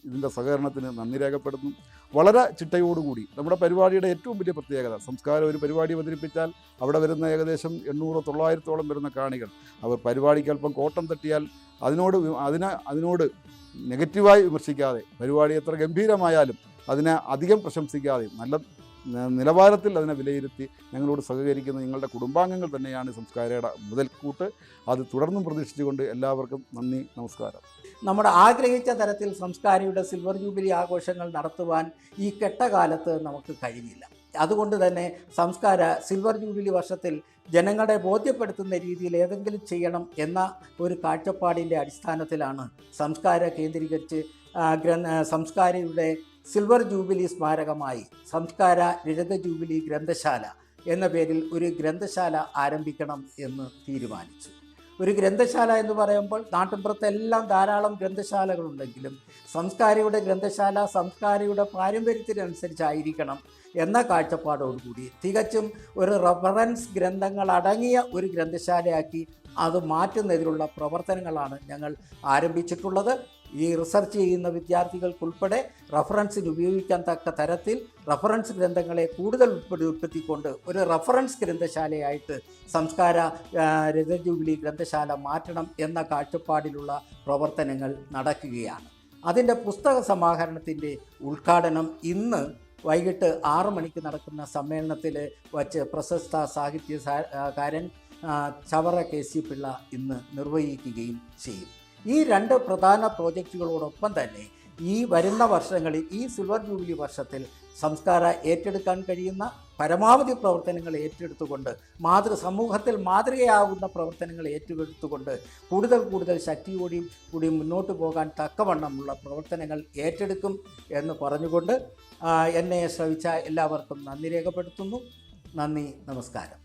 ഇതിൻ്റെ സഹകരണത്തിന് നന്ദി രേഖപ്പെടുത്തുന്നു. വളരെ ചിട്ടയോടുകൂടി നമ്മുടെ പരിപാടിയുടെ ഏറ്റവും വലിയ പ്രത്യേകത, സംസ്കാരം ഒരു പരിപാടി അവതരിപ്പിച്ചാൽ അവിടെ വരുന്ന ഏകദേശം 800-900ഓളം വരുന്ന കാണികൾ അവർ പരിപാടിക്ക് അല്പം കോട്ടം തട്ടിയാൽ അതിനോട് നെഗറ്റീവായി വിമർശിക്കാതെ, പരിപാടി എത്ര ഗംഭീരമായാലും അതിനെ അധികം പ്രശംസിക്കാതെ നല്ല നിലവാരത്തിൽ അതിനെ വിലയിരുത്തി ഞങ്ങളോട് സഹകരിക്കുന്ന നിങ്ങളുടെ കുടുംബാംഗങ്ങൾ തന്നെയാണ് സംസ്കാരയുടെ മുതൽക്കൂട്ട്. അത് തുടർന്നും പ്രതീക്ഷിച്ചുകൊണ്ട് എല്ലാവർക്കും നന്ദി, നമസ്കാരം. നമ്മുടെ ആഗ്രഹിച്ച തരത്തിൽ സംസ്കാരയുടെ സിൽവർ ജൂബിലി ആഘോഷങ്ങൾ നടത്തുവാൻ ഈ കെട്ടകാലത്ത് നമുക്ക് കഴിഞ്ഞില്ല. അതുകൊണ്ട് തന്നെ സംസ്കാര സിൽവർ ജൂബിലി വർഷത്തിൽ ജനങ്ങളെ ബോധ്യപ്പെടുത്തുന്ന രീതിയിൽ ഏതെങ്കിലും ചെയ്യണം എന്ന ഒരു കാഴ്ചപ്പാടിൻ്റെ അടിസ്ഥാനത്തിലാണ് സംസ്കാര കേന്ദ്രീകരിച്ച് സംസ്കാരയുടെ സിൽവർ ജൂബിലി സ്മാരകമായി സംസ്കാര രജത ജൂബിലി ഗ്രന്ഥശാല എന്ന പേരിൽ ഒരു ഗ്രന്ഥശാല ആരംഭിക്കണം എന്ന് തീരുമാനിച്ചു. ഒരു ഗ്രന്ഥശാല എന്ന് പറയുമ്പോൾ നാട്ടിൻപുറത്തെല്ലാം ധാരാളം ഗ്രന്ഥശാലകളുണ്ടെങ്കിലും സംസ്കാരയുടെ ഗ്രന്ഥശാല സംസ്കാരയുടെ പാരമ്പര്യത്തിനനുസരിച്ചായിരിക്കണം എന്ന കാഴ്ചപ്പാടോടുകൂടി തികച്ചും ഒരു റഫറൻസ് ഗ്രന്ഥങ്ങൾ അടങ്ങിയ ഒരു ഗ്രന്ഥശാലയാക്കി അത് മാറ്റുന്നതിനുള്ള പ്രവർത്തനങ്ങളാണ് ഞങ്ങൾ ആരംഭിച്ചിട്ടുള്ളത്. ഈ റിസർച്ച് ചെയ്യുന്ന വിദ്യാർത്ഥികൾക്കുൾപ്പെടെ റഫറൻസിന് ഉപയോഗിക്കാൻ തക്ക തരത്തിൽ റഫറൻസ് ഗ്രന്ഥങ്ങളെ കൂടുതൽ ഉൾപ്പെടുത്തിക്കൊണ്ട് ഒരു റഫറൻസ് ഗ്രന്ഥശാലയായിട്ട് സംസ്കാര രജത ജൂബിലി ഗ്രന്ഥശാല മാറ്റണം എന്ന കാഴ്ചപ്പാടിലുള്ള പ്രവർത്തനങ്ങൾ നടക്കുകയാണ്. അതിൻ്റെ പുസ്തക സമാഹരണത്തിൻ്റെ ഉദ്ഘാടനം ഇന്ന് വൈകിട്ട് 6 മണിക്ക് നടക്കുന്ന സമ്മേളനത്തിൽ വച്ച് പ്രശസ്ത സാഹിത്യകാരൻ ചവറ KC പിള്ള ഇന്ന് നിർവഹിക്കുകയും ചെയ്യും. ഈ 2 പ്രധാന പ്രോജക്റ്റുകളോടൊപ്പം തന്നെ ഈ വരുന്ന വർഷങ്ങളിൽ ഈ സിൽവർ ജൂബിലി വർഷത്തിൽ സംസ്കാര ഏറ്റെടുക്കാൻ കഴിയുന്ന പരമാവധി പ്രവർത്തനങ്ങൾ ഏറ്റെടുത്തുകൊണ്ട് സമൂഹത്തിൽ മാതൃകയാകുന്ന പ്രവർത്തനങ്ങൾ ഏറ്റെടുത്തുകൊണ്ട് കൂടുതൽ ശക്തിയോടുകൂടി മുന്നോട്ട് പോകാൻ തക്കവണ്ണമുള്ള പ്രവർത്തനങ്ങൾ ഏറ്റെടുക്കും എന്ന് പറഞ്ഞുകൊണ്ട് എന്നെ ശ്രവിച്ച എല്ലാവർക്കും നന്ദി രേഖപ്പെടുത്തുന്നു. നന്ദി, നമസ്കാരം.